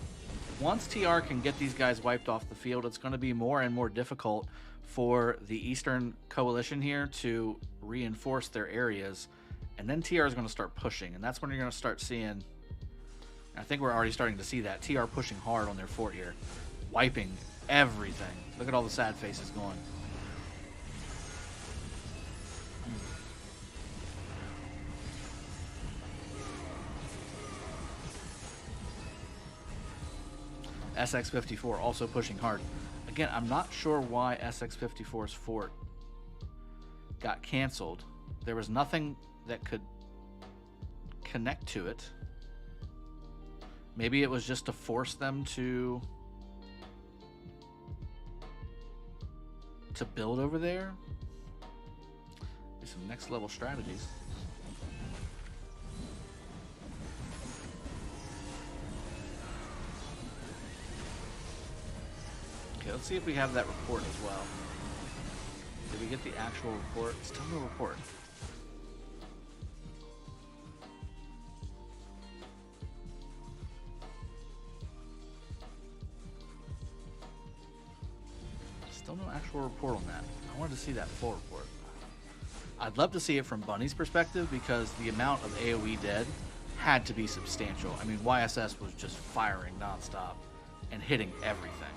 once TR can get these guys wiped off the field, it's going to be more and more difficult for the Eastern Coalition here to reinforce their areas. And then TR is going to start pushing, and that's when you're going to start seeing, I think we're already starting to see that, TR pushing hard on their fort here, wiping everything. Look at all the sad faces going. SX-54 also pushing hard. Again, I'm not sure why SX-54's fort got canceled. There was nothing that could connect to it. Maybe it was just to force them to build over there. There's some next level strategies. Okay, let's see if we have that report as well. Did we get the actual report? Still no report. Still no actual report on that. I wanted to see that full report. I'd love to see it from Bunny's perspective because the amount of AoE dead had to be substantial. I mean, YSS was just firing nonstop and hitting everything.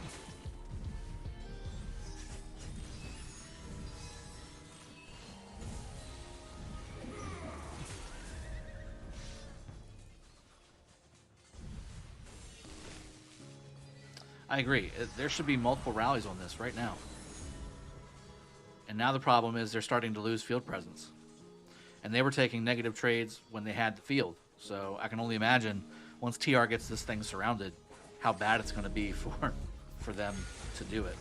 I agree. There should be multiple rallies on this right now. And now the problem is they're starting to lose field presence. And they were taking negative trades when they had the field. So I can only imagine once TR gets this thing surrounded, how bad it's going to be for them to do it.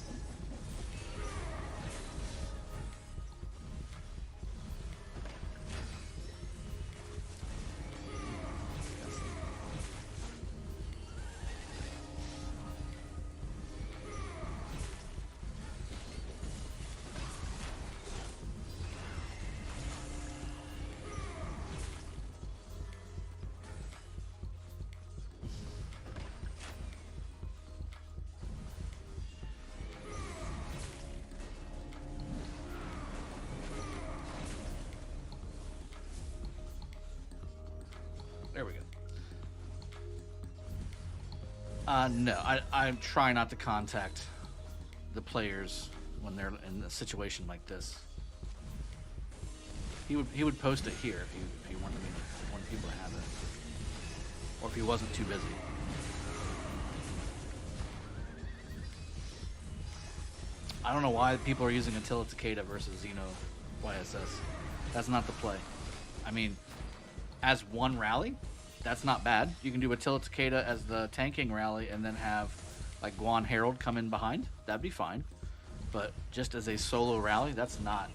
There we go. No, I try not to contact the players when they're in a situation like this. He would post it here if he wanted people to have it, or if he wasn't too busy. I don't know why people are using Untitled Chapter versus Xeno YSS. That's not the play. I mean, as one rally, that's not bad. You can do Attila Takeda as the tanking rally and then have like Guan Herald come in behind. That'd be fine. But just as a solo rally, that's not.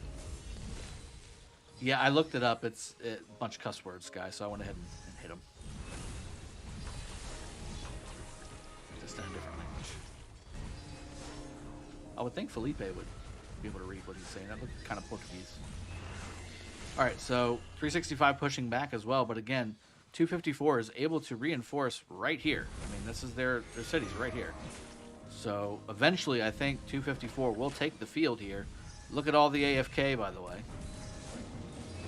Yeah, I looked it up. It's a bunch of cuss words, guys, so I went ahead and hit him. Just in a different language. I would think Felipe would be able to read what he's saying. That looked kind of Portuguese. Alright, so 365 pushing back as well, but again, 254 is able to reinforce right here. I mean, this is their cities right here. So eventually, I think 254 will take the field here. Look at all the AFK, by the way.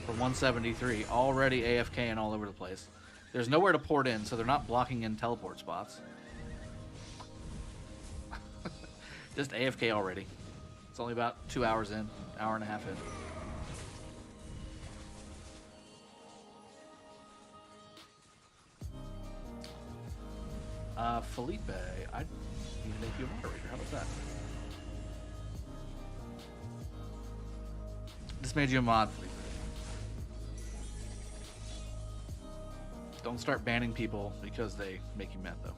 For 173, already AFK and all over the place. There's nowhere to port in, so they're not blocking in teleport spots. Just AFK already. It's only about 2 hours in, hour and a half in. Felipe, I need to make you a moderator. How about that? Just made you a mod, Felipe. Don't start banning people because they make you mad, though.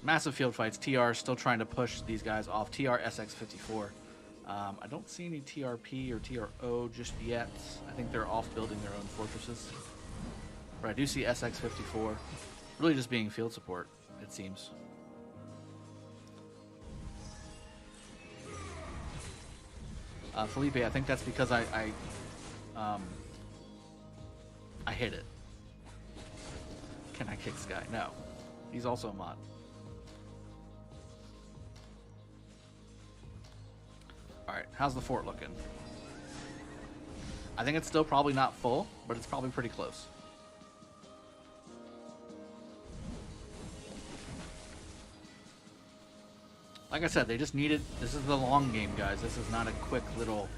Massive field fights. TR still trying to push these guys off. TR SX54. I don't see any TRP or TRO just yet. I think they're off building their own fortresses. But I do see SX54 really just being field support, it seems. Felipe, I think that's because I hit it. Can I kick Sky? No. He's also a mod. Alright, how's the fort looking? I think it's still probably not full, but it's probably pretty close. Like I said, they just needed... This is the long game, guys. This is not a quick little...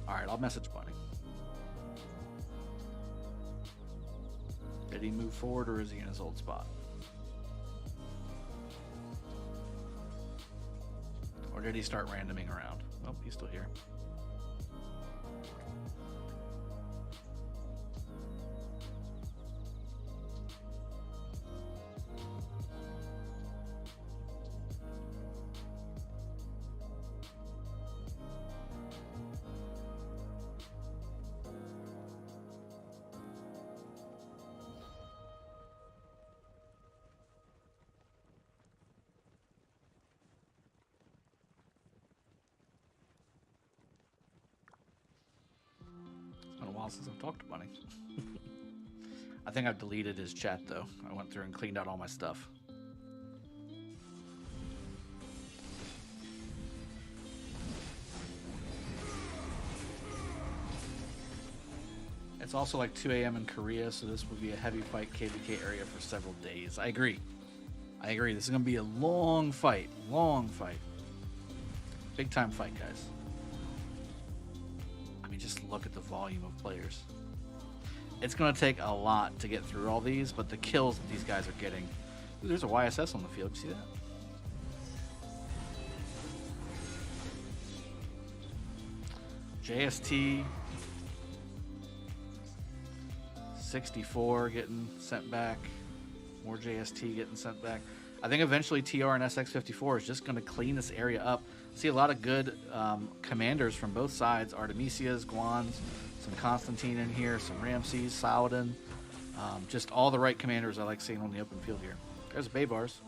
Alright, I'll message Bunny. Did he move forward, or is he in his old spot? Or did he start randoming around? Oh, he's still here. while since I've talked to Bunny. I think I've deleted his chat, though. I went through and cleaned out all my stuff. It's also like 2 a.m. in Korea, so this will be a heavy fight KvK area for several days. I agree. I agree. This is going to be a long fight. Long fight. Big time fight, guys. I mean, just look at the volume of players. It's going to take a lot to get through all these, but the kills that these guys are getting... Ooh, there's a YSS on the field. You see that? JST... 64 getting sent back. More JST getting sent back. I think eventually TR and SX54 is just going to clean this area up. See a lot of good commanders from both sides. Artemisias, Guans, some Constantine in here, some Ramses, Saladin. Just all the right commanders I like seeing on the open field here. There's Baybars.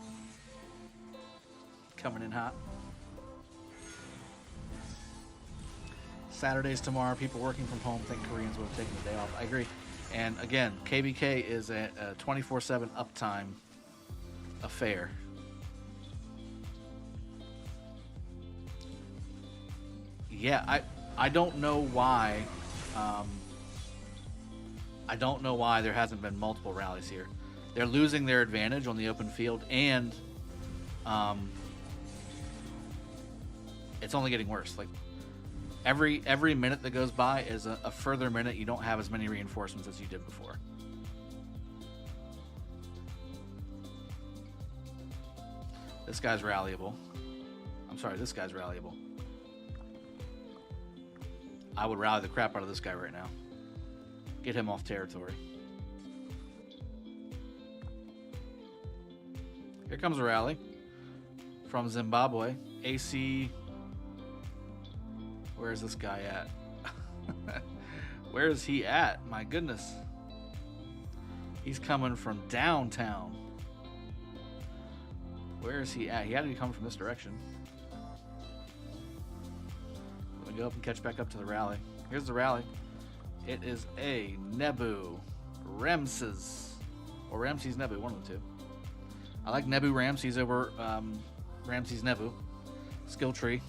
Coming in hot. Saturdays tomorrow, people working from home think Koreans would have taken the day off. I agree. And again, KvK is a 24/7 uptime affair. Yeah, I don't know why. I don't know why there hasn't been multiple rallies here. They're losing their advantage on the open field, and it's only getting worse. Like every minute that goes by is a further minute you don't have as many reinforcements as you did before. This guy's rallyable. I'm sorry, this guy's rallyable. I would rally the crap out of this guy right now. Get him off territory. Here comes a rally from Zimbabwe. AC. Where's this guy at? Where is he at? My goodness. He's coming from downtown. Where is he at? He had to be coming from this direction. Let me go up and catch back up to the rally. Here's the rally. It is a Nebu Ramses. Or Ramses Nebu, one of the two. I like Nebu Ramses over Ramses Nebu. Skill tree.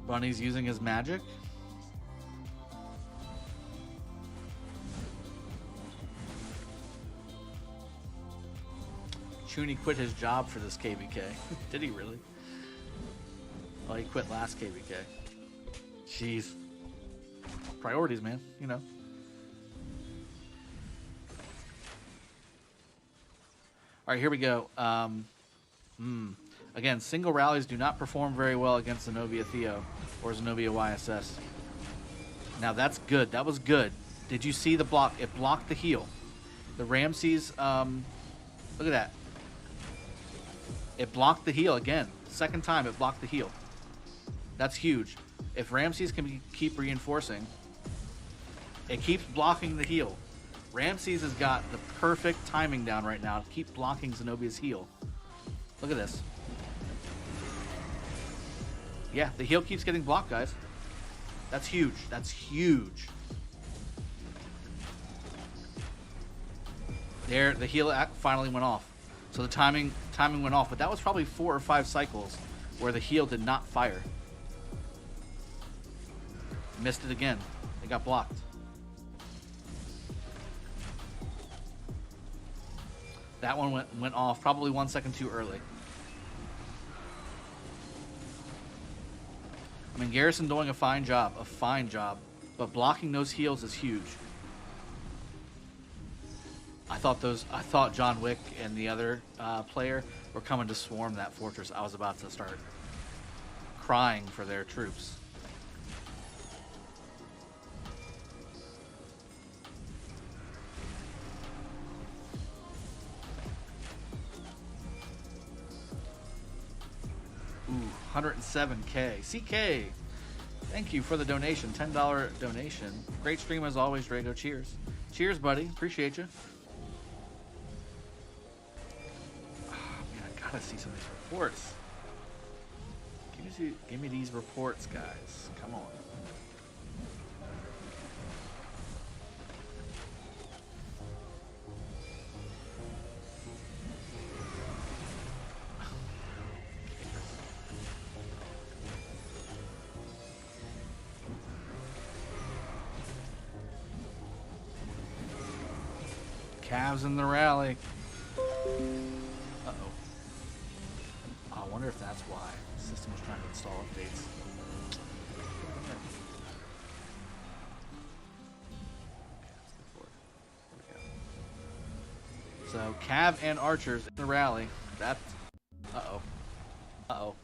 Bunny's using his magic. Chooni quit his job for this KvK. Did he really? Oh, he quit last KvK. Jeez. Priorities, man. You know. All right, here we go. Again, single rallies do not perform very well against Zenobia Theo or Zenobia YSS. Now that's good. That was good. Did you see the block? It blocked the heal. The Ramses, look at that. It blocked the heal again. Second time it blocked the heal. That's huge. If Ramses can keep reinforcing, it keeps blocking the heal. Ramses has got the perfect timing down right now to keep blocking Zenobia's heal. Look at this. Yeah, the heal keeps getting blocked, guys. That's huge. That's huge. There, the heal finally went off. So the timing went off, but that was probably 4 or 5 cycles where the heal did not fire. Missed it again. It got blocked. That one went off probably 1 second too early. I mean, Garrison doing a fine job, but blocking those heals is huge. I thought John Wick and the other player were coming to swarm that fortress. I was about to start crying for their troops. Ooh, 107K. CK, thank you for the donation. $10 donation. Great stream as always, Drago. Cheers. Cheers, buddy. Appreciate you. Oh, man, I gotta see some of these reports. Give me these reports, guys. Come on. Cavs in the rally. Uh-oh. I wonder if that's why the system was trying to install updates. So, Cav and Archers in the rally. That's... Uh-oh. Uh-oh.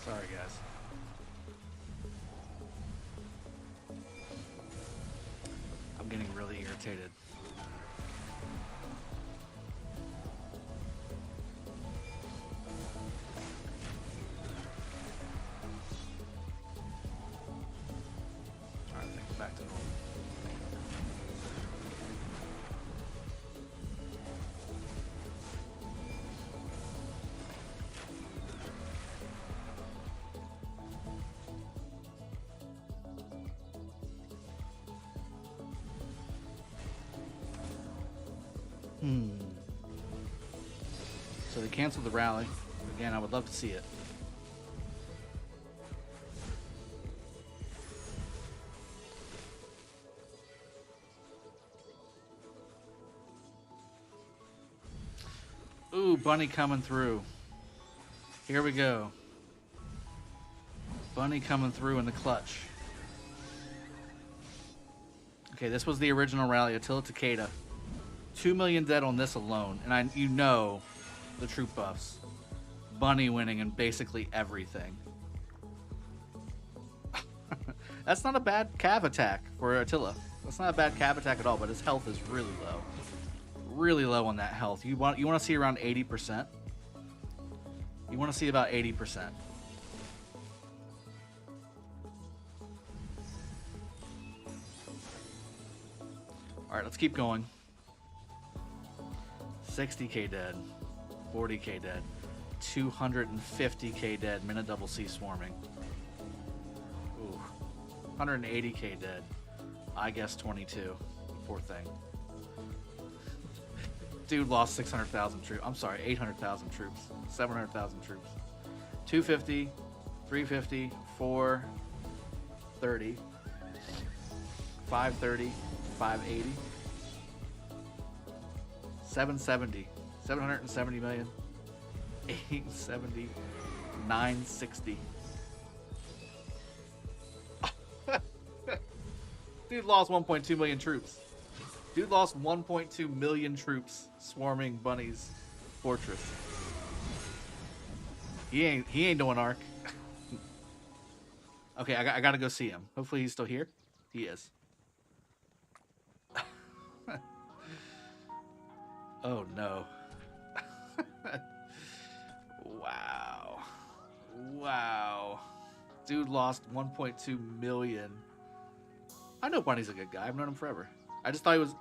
Sorry, guys. I'm getting really irritated. Alright, things back to normal. So they canceled the rally. Again, I would love to see it. Ooh, Bunny coming through. Here we go. Bunny coming through in the clutch. Okay, this was the original rally. Attila Takeda. 2 million dead on this alone. And you know the troop buffs. Bunny winning in basically everything. That's not a bad cav attack for Attila. That's not a bad cav attack at all, but his health is really low. Really low on that health. You want to see around 80%. You want to see about 80%. Alright, let's keep going. 60k dead. 40k dead. 250k dead. Minute double C swarming. Ooh. 180k dead. I guess 22. Poor thing. Dude lost 600,000 troops. I'm sorry, 800,000 troops. 700,000 troops. 250, 350, 430, 530, 580, 770, 770 million, 870, 960. Dude lost 1.2 million troops. Dude lost 1.2 million troops swarming Bunny's fortress. He ain't doing arc. Okay, I gotta go see him. Hopefully he's still here. He is. Oh no. Wow. Wow. Dude lost 1.2 million. I know Bunny's a good guy. I've known him forever. I just thought he was...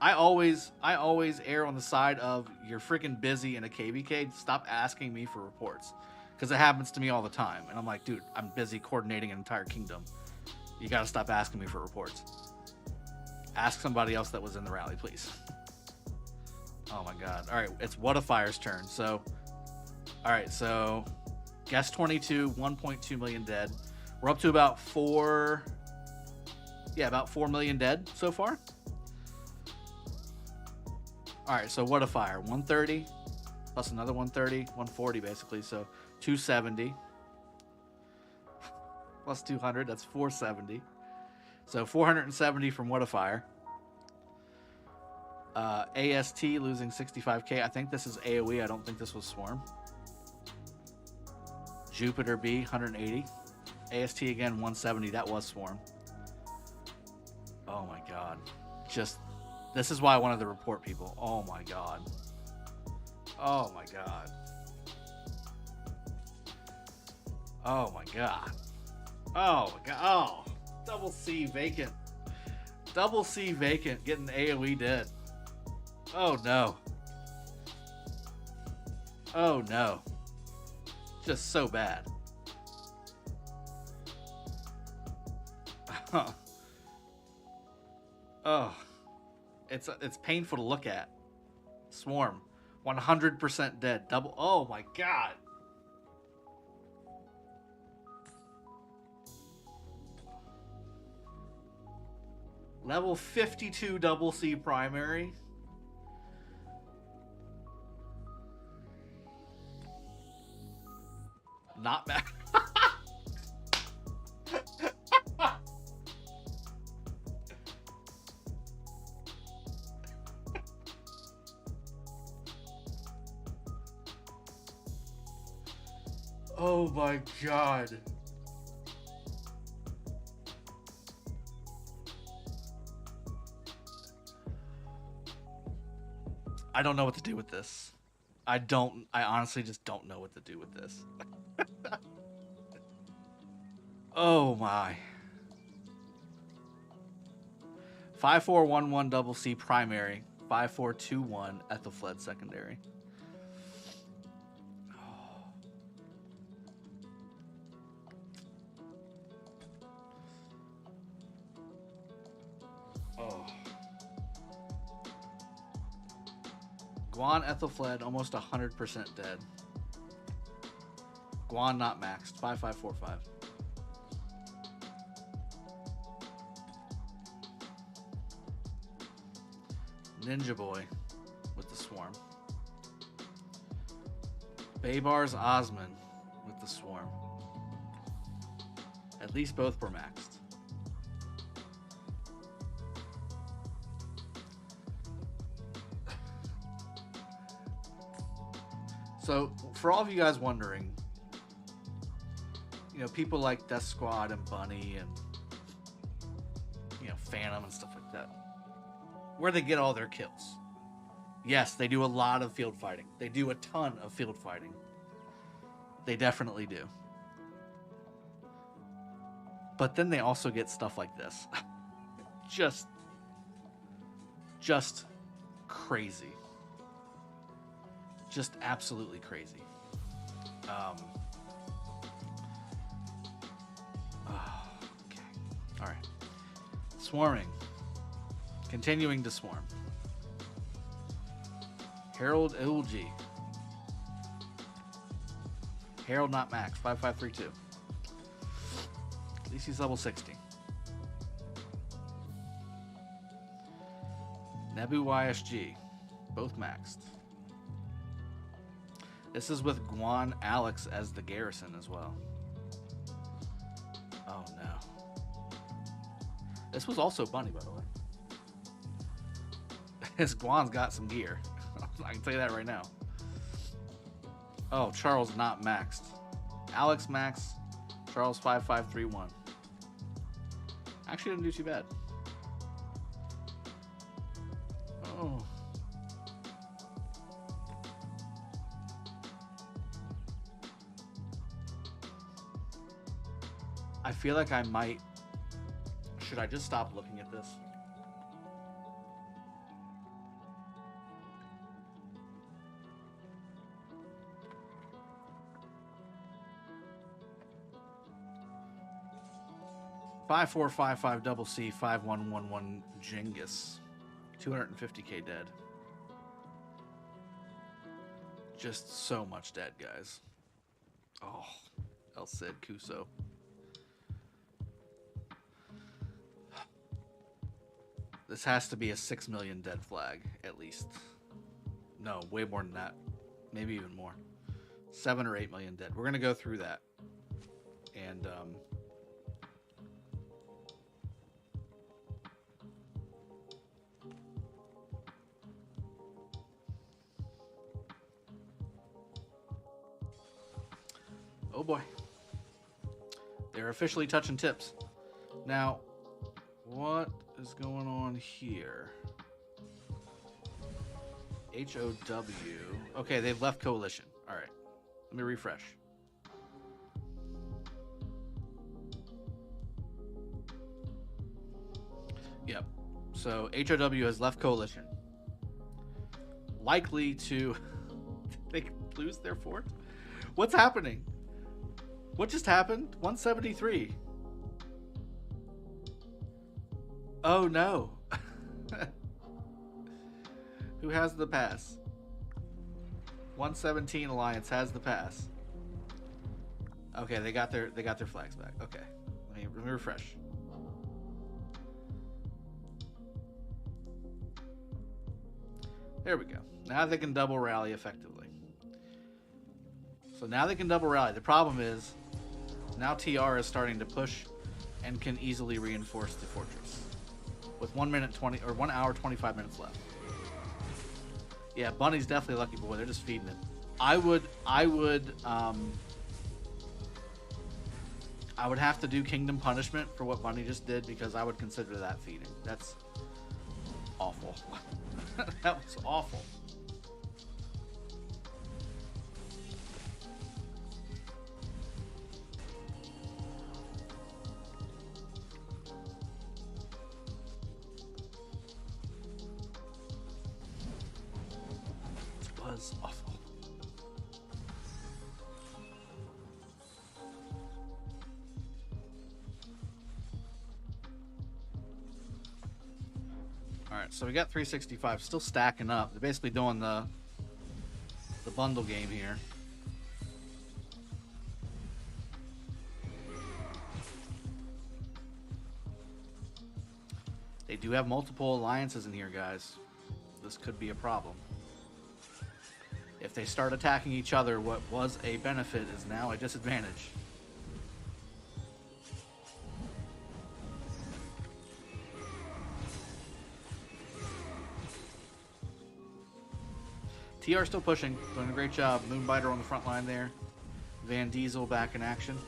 I always err on the side of you're freaking busy in a KvK. Stop asking me for reports. Because it happens to me all the time. And I'm like, dude, I'm busy coordinating an entire kingdom. You gotta stop asking me for reports. Ask somebody else that was in the rally, please. Oh my god. Alright, it's Whatifire's turn. So, alright, so... Guess 22, 1.2 million dead. We're up to about 4... Yeah, about 4 million dead so far. Alright, so Whatifier. 130 plus another 130. 140 basically, so 270. Plus 200, that's 470. So 470 from Whatifier. AST losing 65k. I think this is AoE. I don't think this was Swarm. Jupiter B, 180. AST again, 170. That was Swarm. Oh my god. This is why I wanted to report people. Oh my god. Oh my god. Oh my god. Oh my god. Oh. Double C vacant. Double C vacant. Getting AoE dead. Oh no. Oh no. Just so bad. Oh. It's painful to look at. Swarm. 100% dead. Double. Oh my god. Level 52 double C primary. Not bad. Oh my god. I don't know what to do with this. I honestly just don't know what to do with this. Oh my. 5411 double C primary. 5421 Ethelfled secondary. Oh. Guan Ethelfled, almost 100% dead. Guan not maxed. 5545. Ninja Boy with the Swarm. Baybar's Osman with the Swarm. At least both were maxed. So, for all of you guys wondering, you know, people like Death Squad and Bunny and, you know, Phantom and stuff like that, where they get all their kills. Yes, they do a lot of field fighting. They do a ton of field fighting. They definitely do. But then they also get stuff like this. Just crazy. Just absolutely crazy. Okay. All right. Swarming. Continuing to swarm. Harold Ilg. Harold not max. 5532. At least he's level 60. Nebu YSG. Both maxed. This is with Guan Alex as the garrison as well. Oh no. This was also Bunny, by the way. This Guan's got some gear. I can tell you that right now. Oh, Charles not maxed. Alex max. Charles 5531. Actually didn't do too bad. Oh. I feel like I might... Should I just stop looking at this? Five four five five double C 5111 Genghis, 250k dead. Just so much dead, guys. Oh, El Cid Kuso. This has to be a 6 million dead flag, at least. No, way more than that. Maybe even more. 7 or 8 million dead. We're going to go through that. And, Oh boy. They're officially touching tips. Now, what is going on here? HOW. Okay, they've left coalition. All right. Let me refresh. Yep. So HOW has left coalition. Likely to... they lose their fort? What's happening? What just happened? 173. Oh no. Who has the pass? 117 Alliance has the pass. Okay, they got their flags back. Okay. Let me refresh. There we go. Now they can double rally effectively. So now they can double rally. The problem is now TR is starting to push and can easily reinforce the fortress with 1 minute 20 or 1 hour 25 minutes left. Yeah, Bunny's definitely a lucky boy. They're just feeding him. I would have to do Kingdom Punishment for what Bunny just did because I would consider that feeding. That's awful. That was awful. It was awful. Alright, so we got 365 still stacking up. They're basically doing the bundle game here. They do have multiple alliances in here, guys. This could be a problem. If they start attacking each other, what was a benefit is now a disadvantage. TR still pushing, doing a great job. Moonbiter on the front line there. Van Diesel back in action.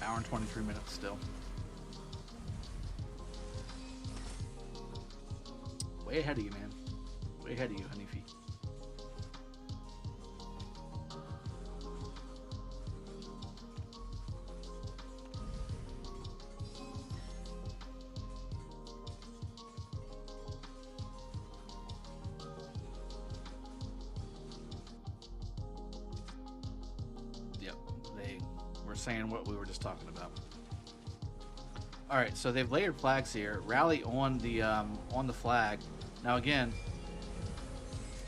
Hour and 23 minutes still. Way ahead of you, man. Way ahead of you, Honeefee. Yep, they were saying what we were just talking about. All right, so they've layered flags here. Rally on the flag. Now again,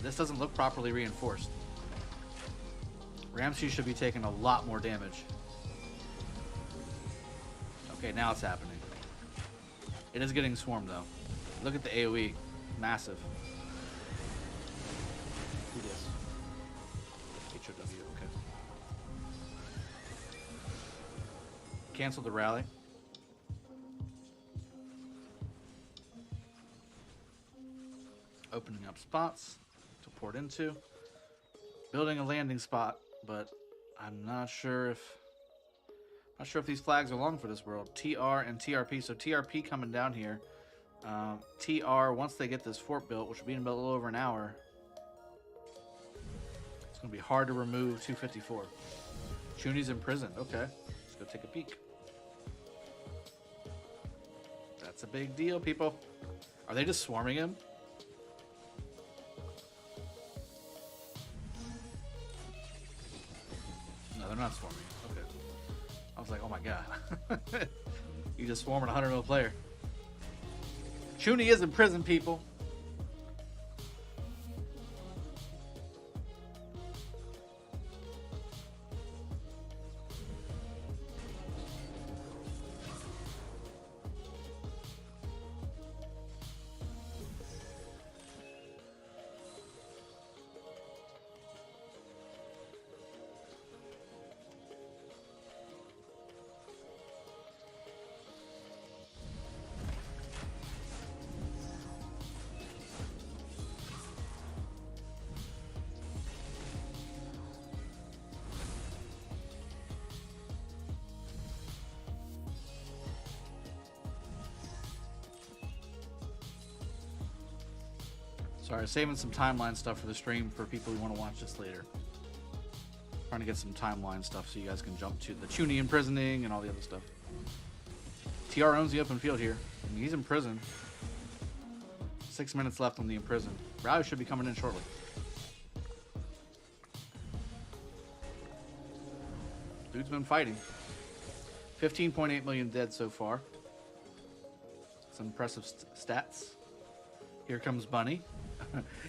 this doesn't look properly reinforced. Ramsey should be taking a lot more damage. Okay, now it's happening. It is getting swarmed though. Look at the AoE, massive. Who this? HOW. Okay. Cancel the rally. Opening up spots to port into. Building a landing spot, but I'm not sure if these flags are long for this world. TR and TRP. So TRP coming down here. TR, once they get this fort built, which will be in a little over an hour, it's going to be hard to remove 254. Chooni's imprisoned. Okay, let's go take a peek. That's a big deal, people. Are they just swarming him? They're not swarming. Okay. I was like, oh my god. You just swarming a 100 mil player. Chooni is in prison, people. Sorry, saving some timeline stuff for the stream for people who want to watch this later. Trying to get some timeline stuff so you guys can jump to the Chooni imprisoning and all the other stuff. TR owns the open field here. I mean, he's in prison. 6 minutes left on the imprison. Rally should be coming in shortly. Dude's been fighting. 15.8 million dead so far. Some impressive stats. Here comes Bunny.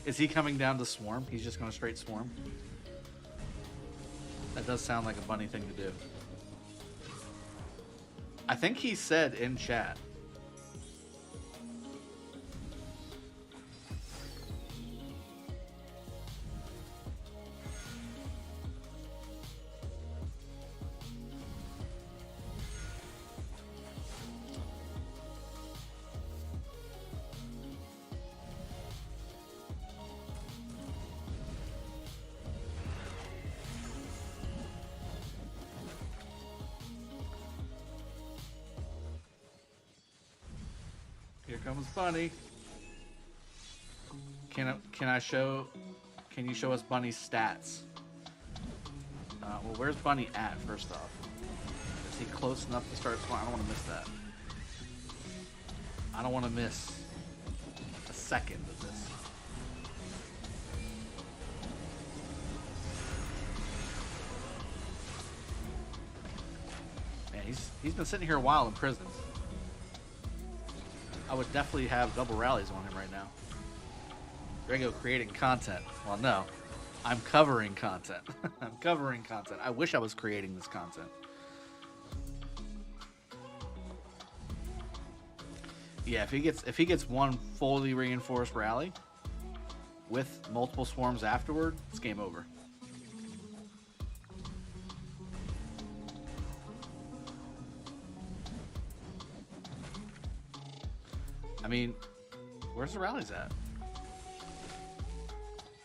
Is he coming down to swarm? He's just going to straight swarm. That does sound like a Bunny thing to do. I think he said in chat. Here comes Bunny. Can you show us Bunny's stats? Well, where's Bunny at, first off? Is he close enough to start scoring? I don't want to miss that. I don't want to miss a second of this. Man, he's been sitting here a while in prison. I would definitely have double rallies on him right now. Drago creating content. Well, no. I'm covering content. I'm covering content. I wish I was creating this content. Yeah, if he gets one fully reinforced rally with multiple swarms afterward, it's game over. I mean, where's the rallies at?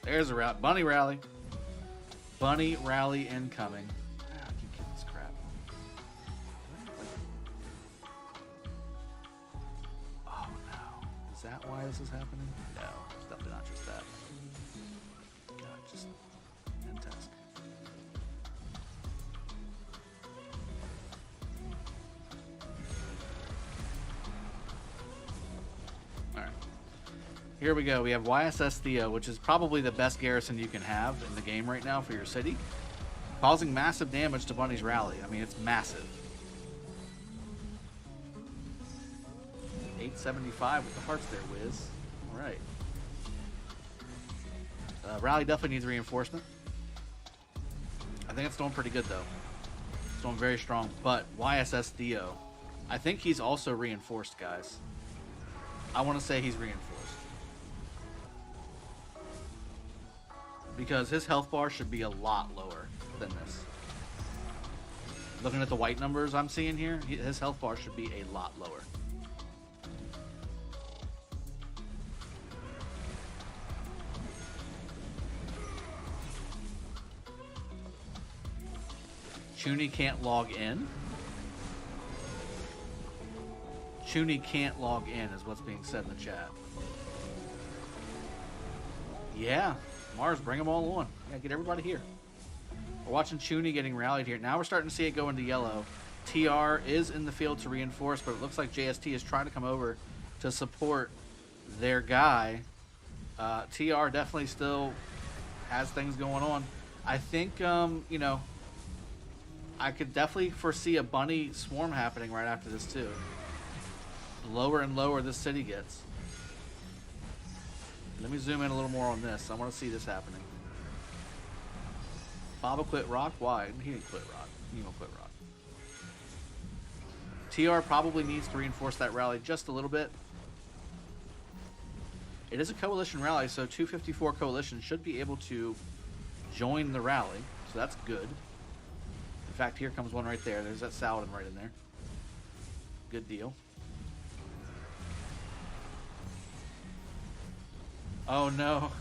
There's a rally. Bunny rally. Bunny rally incoming. Ah, I keep getting this crap. Oh no. Is that why this is happening? No, it's definitely not just that. God, just N-task. Here we go. We have YSS Theo, which is probably the best garrison you can have in the game right now for your city. Causing massive damage to Bunny's rally. I mean, it's massive. 875 with the hearts there, Wiz. All right. Rally definitely needs reinforcement. I think it's doing pretty good, though. It's doing very strong. But YSS Theo, I think he's also reinforced, guys. I want to say he's reinforced. Because his health bar should be a lot lower than this. Looking at the white numbers I'm seeing here, his health bar should be a lot lower. Chooni can't log in. Chooni can't log in is what's being said in the chat. Yeah. Mars, bring them all on. Yeah, get everybody here. We're watching Chooni getting rallied here. Now we're starting to see it go into yellow. TR is in the field to reinforce, but it looks like JST is trying to come over to support their guy. TR definitely still has things going on. I think, you know, I could definitely foresee a Bunny swarm happening right after this, too. The lower and lower this city gets. Let me zoom in a little more on this. I want to see this happening. Baba quit Rock? Why? He didn't quit Rock. He won't quit Rock. TR probably needs to reinforce that rally just a little bit. It is a coalition rally, so 254 coalition should be able to join the rally. So that's good. In fact, here comes one right there. There's that Saladin right in there. Good deal. Oh no,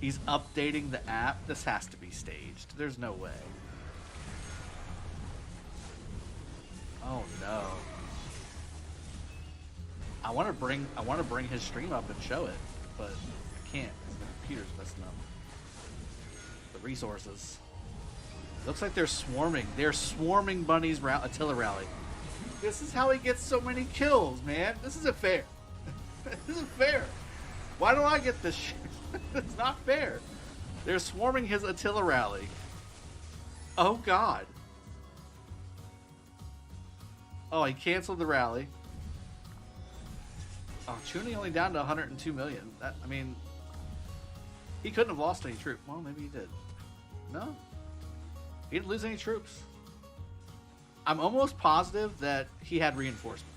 he's updating the app. This has to be staged. There's no way. Oh no. I want to bring his stream up and show it, but I can't because the computer's messing up. The resources. Looks like they're swarming. They're swarming Bunny's Attila rally. This is how he gets so many kills, man. This isn't fair. This isn't fair. Why don't I get this shit? It's not fair. They're swarming his Attila rally. Oh, God. Oh, he canceled the rally. Oh, Chooni only down to 102 million. That, I mean, he couldn't have lost any troops. Well, maybe he did. No. He didn't lose any troops. I'm almost positive that he had reinforcements.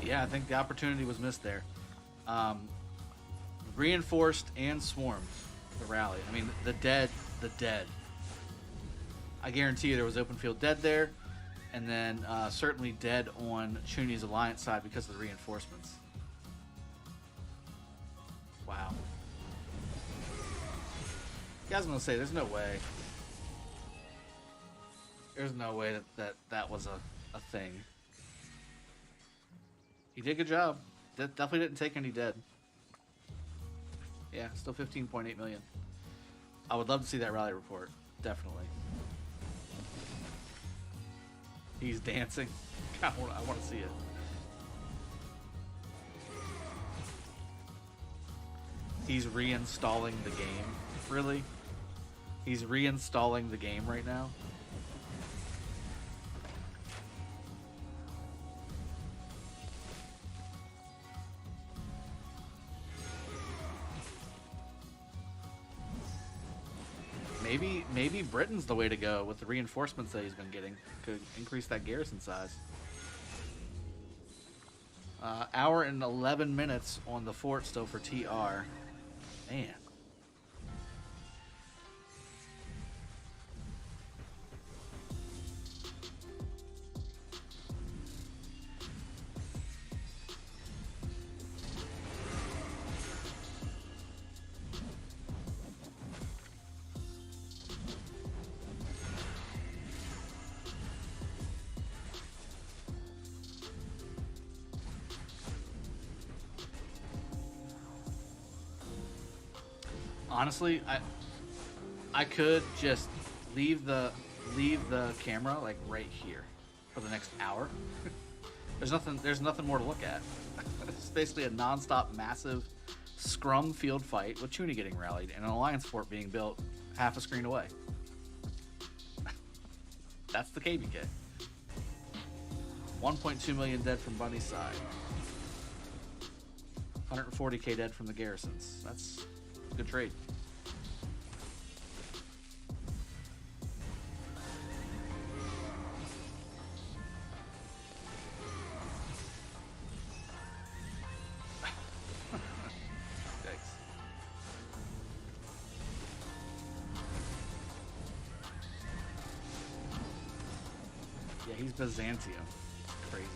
Yeah, I think the opportunity was missed there. Reinforced and swarmed the rally. I mean, the dead. I guarantee you there was open field dead there, and then certainly dead on Chooni's alliance side because of the reinforcements. Wow. Guys, I'm gonna say there's no way. There's no way that was a thing. He did a good job. Definitely didn't take any dead. Yeah, still 15.8 million. I would love to see that rally report. Definitely. He's dancing. I want to see it. He's reinstalling the game. Really? He's reinstalling the game right now? Maybe Britain's the way to go with the reinforcements that he's been getting. Could increase that garrison size. Hour and 11 minutes on the fort still for TR. Man. Honestly, I could just leave the camera like right here for the next hour. There's nothing more to look at. It's basically a non-stop massive scrum field fight with Chooni getting rallied and an alliance fort being built half a screen away. That's the KvK. 1.2 million dead from Bunny's side. 140k dead from the garrisons. That's a good trade. Yeah, he's Byzantium. Crazy.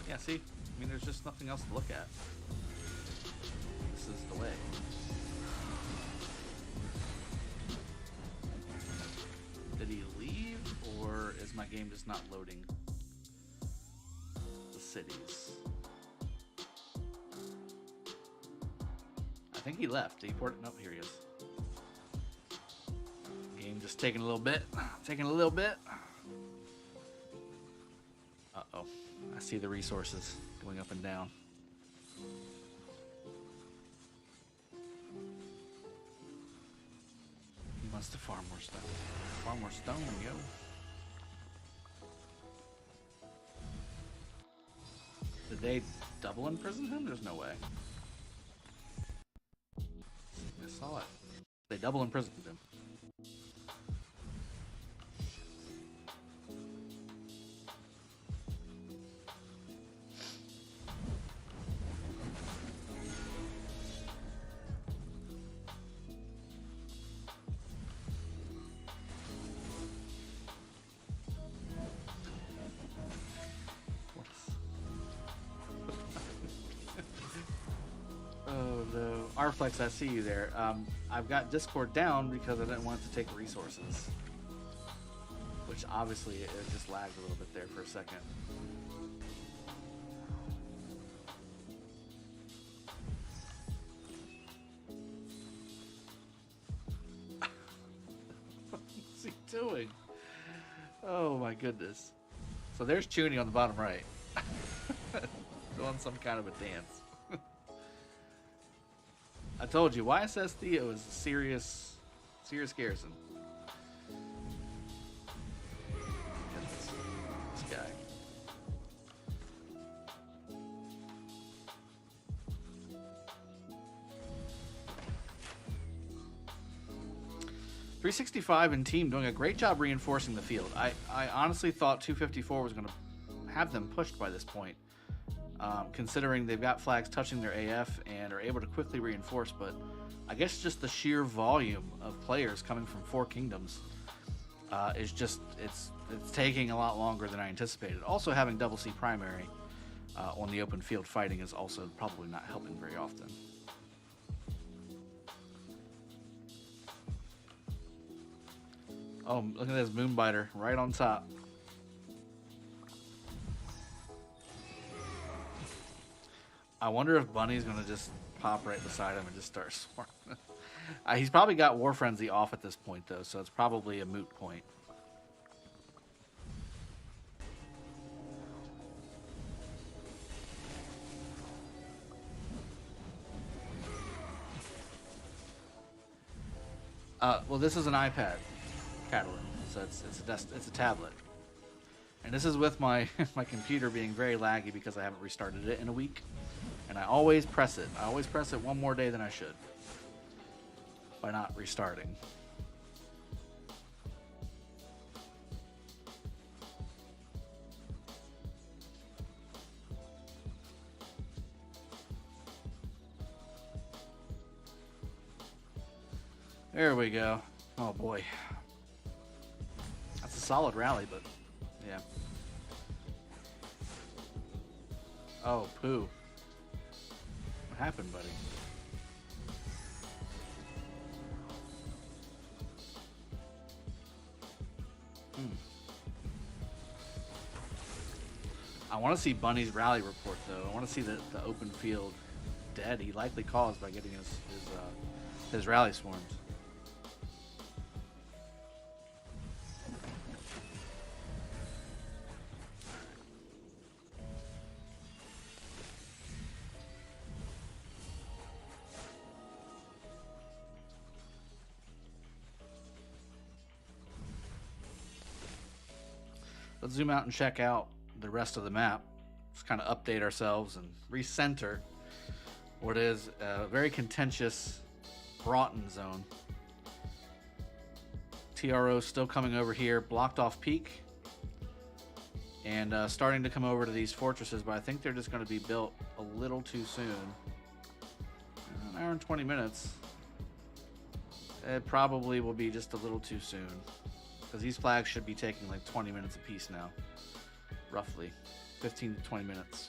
Yeah, see? I mean, there's just nothing else to look at. This is the way. Did he leave, or is my game just not loading the cities? I think he left. He ported. Nope, here he is. Game just taking a little bit. Taking a little bit. Uh-oh. I see the resources going up and down. He wants to farm more stone. Farm more stone, yo. Did they double imprison him? There's no way. saw it. They double imprisoned him. Oh no. Arflex, I see you there. I've got Discord down because I didn't want it to take resources. Which obviously it just lagged a little bit there for a second. What's he doing? Oh my goodness. So there's Chooni on the bottom right. Doing some kind of a dance. I told you, YSS Theo is a serious garrison. This guy. .365 and team doing a great job reinforcing the field. I honestly thought 254 was going to have them pushed by this point. Considering they've got flags touching their AF and are able to quickly reinforce, but I guess just the sheer volume of players coming from 4 kingdoms is just it's taking a lot longer than I anticipated. Also, having double C primary on the open field fighting is also probably not helping very often. Oh, look at this Moonbiter right on top. I wonder if Bunny's going to just pop right beside him and just start swarming. He's probably got War Frenzy off at this point, though, so it's probably a moot point. Well, this is an iPad, Catalan, so it's a tablet. And this is with my my computer being very laggy because I haven't restarted it in a week. And I always press it. I always press it one more day than I should by not restarting. There we go. Oh boy. That's a solid rally, but yeah. Oh, poo. What happened, buddy? I want to see Bunny's rally report, though. I want to see the open field dead he likely caused by getting his rally swarms. Let's zoom out and check out the rest of the map. Just kind of update ourselves and recenter what is a very contentious Broughton zone. TRO still coming over here, blocked off peak, and starting to come over to these fortresses, but I think they're just going to be built a little too soon. An hour and 20 minutes. It probably will be just a little too soon. Because these flags should be taking like 20 minutes apiece now. Roughly. 15 to 20 minutes.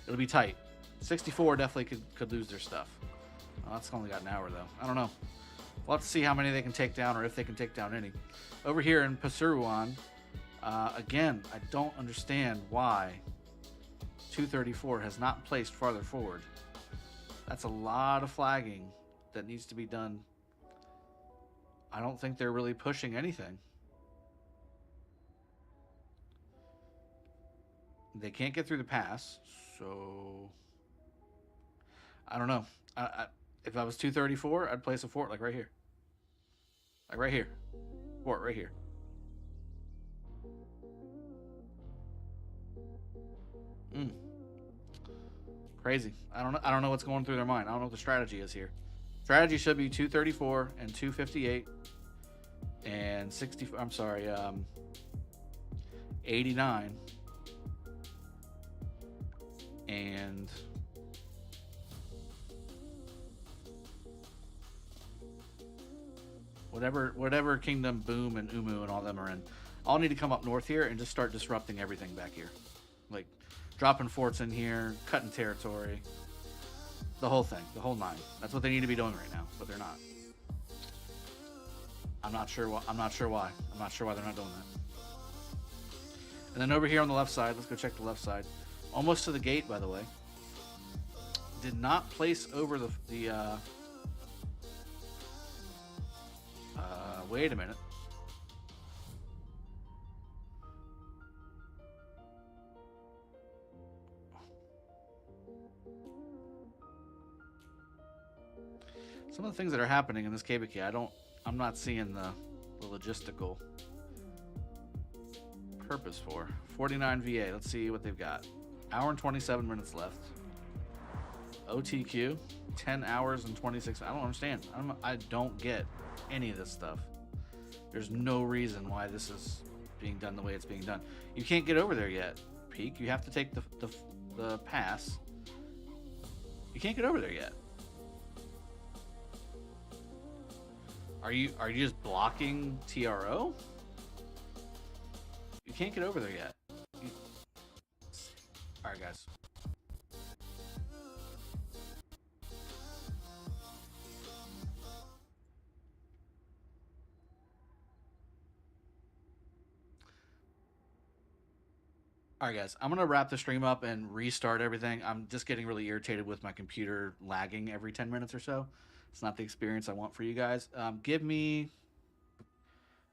It'll be tight. 64 definitely could lose their stuff. Oh, that's only got an hour though. I don't know. We'll have to see how many they can take down or if they can take down any. Over here in Pasuruan, again, I don't understand why 234 has not placed farther forward. That's a lot of flagging that needs to be done. I don't think they're really pushing anything. They can't get through the pass, so I don't know. If I was 234, I'd place a fort like right here. Like right here. Fort right here. Crazy. I don't know what's going through their mind. I don't know what the strategy is here. Strategy should be 234 and 258 and 60. I'm sorry, 89 and whatever kingdom Boom and Umu and all them are in. I'll need to come up north here and just start disrupting everything back here, like dropping forts in here, cutting territory, the whole thing, the whole nine. That's what they need to be doing right now, but they're not. I'm not sure why. I'm not sure why they're not doing that. And then over here on the left side, let's go check the left side. Almost to the gate, by the way. Did not place over the wait a minute. Some of the things that are happening in this KvK, I'm not seeing the logistical purpose for. 49 VA. Let's see what they've got. Hour and 27 minutes left. OTQ, 10 hours and 26. I don't understand. I don't get any of this stuff. There's no reason why this is being done the way it's being done. You can't get over there yet, Peak. You have to take the pass. You can't get over there yet. Are you just blocking TRO? You can't get over there yet. All right, guys. All right, guys, I'm going to wrap the stream up and restart everything. I'm just getting really irritated with my computer lagging every 10 minutes or so. It's not the experience I want for you guys. Give me,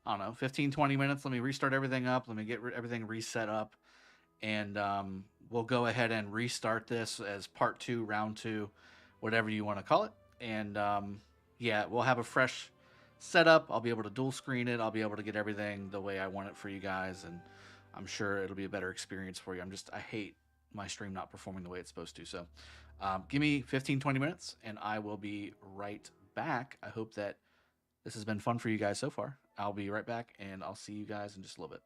I don't know, 15, 20 minutes. Let me restart everything up. Let me get everything reset up. And we'll go ahead and restart this as part 2, round 2, whatever you want to call it. And yeah, we'll have a fresh setup. I'll be able to dual screen it. I'll be able to get everything the way I want it for you guys. And I'm sure it'll be a better experience for you. I hate my stream not performing the way it's supposed to. So give me 15, 20 minutes and I will be right back. I hope that this has been fun for you guys so far. I'll be right back and I'll see you guys in just a little bit.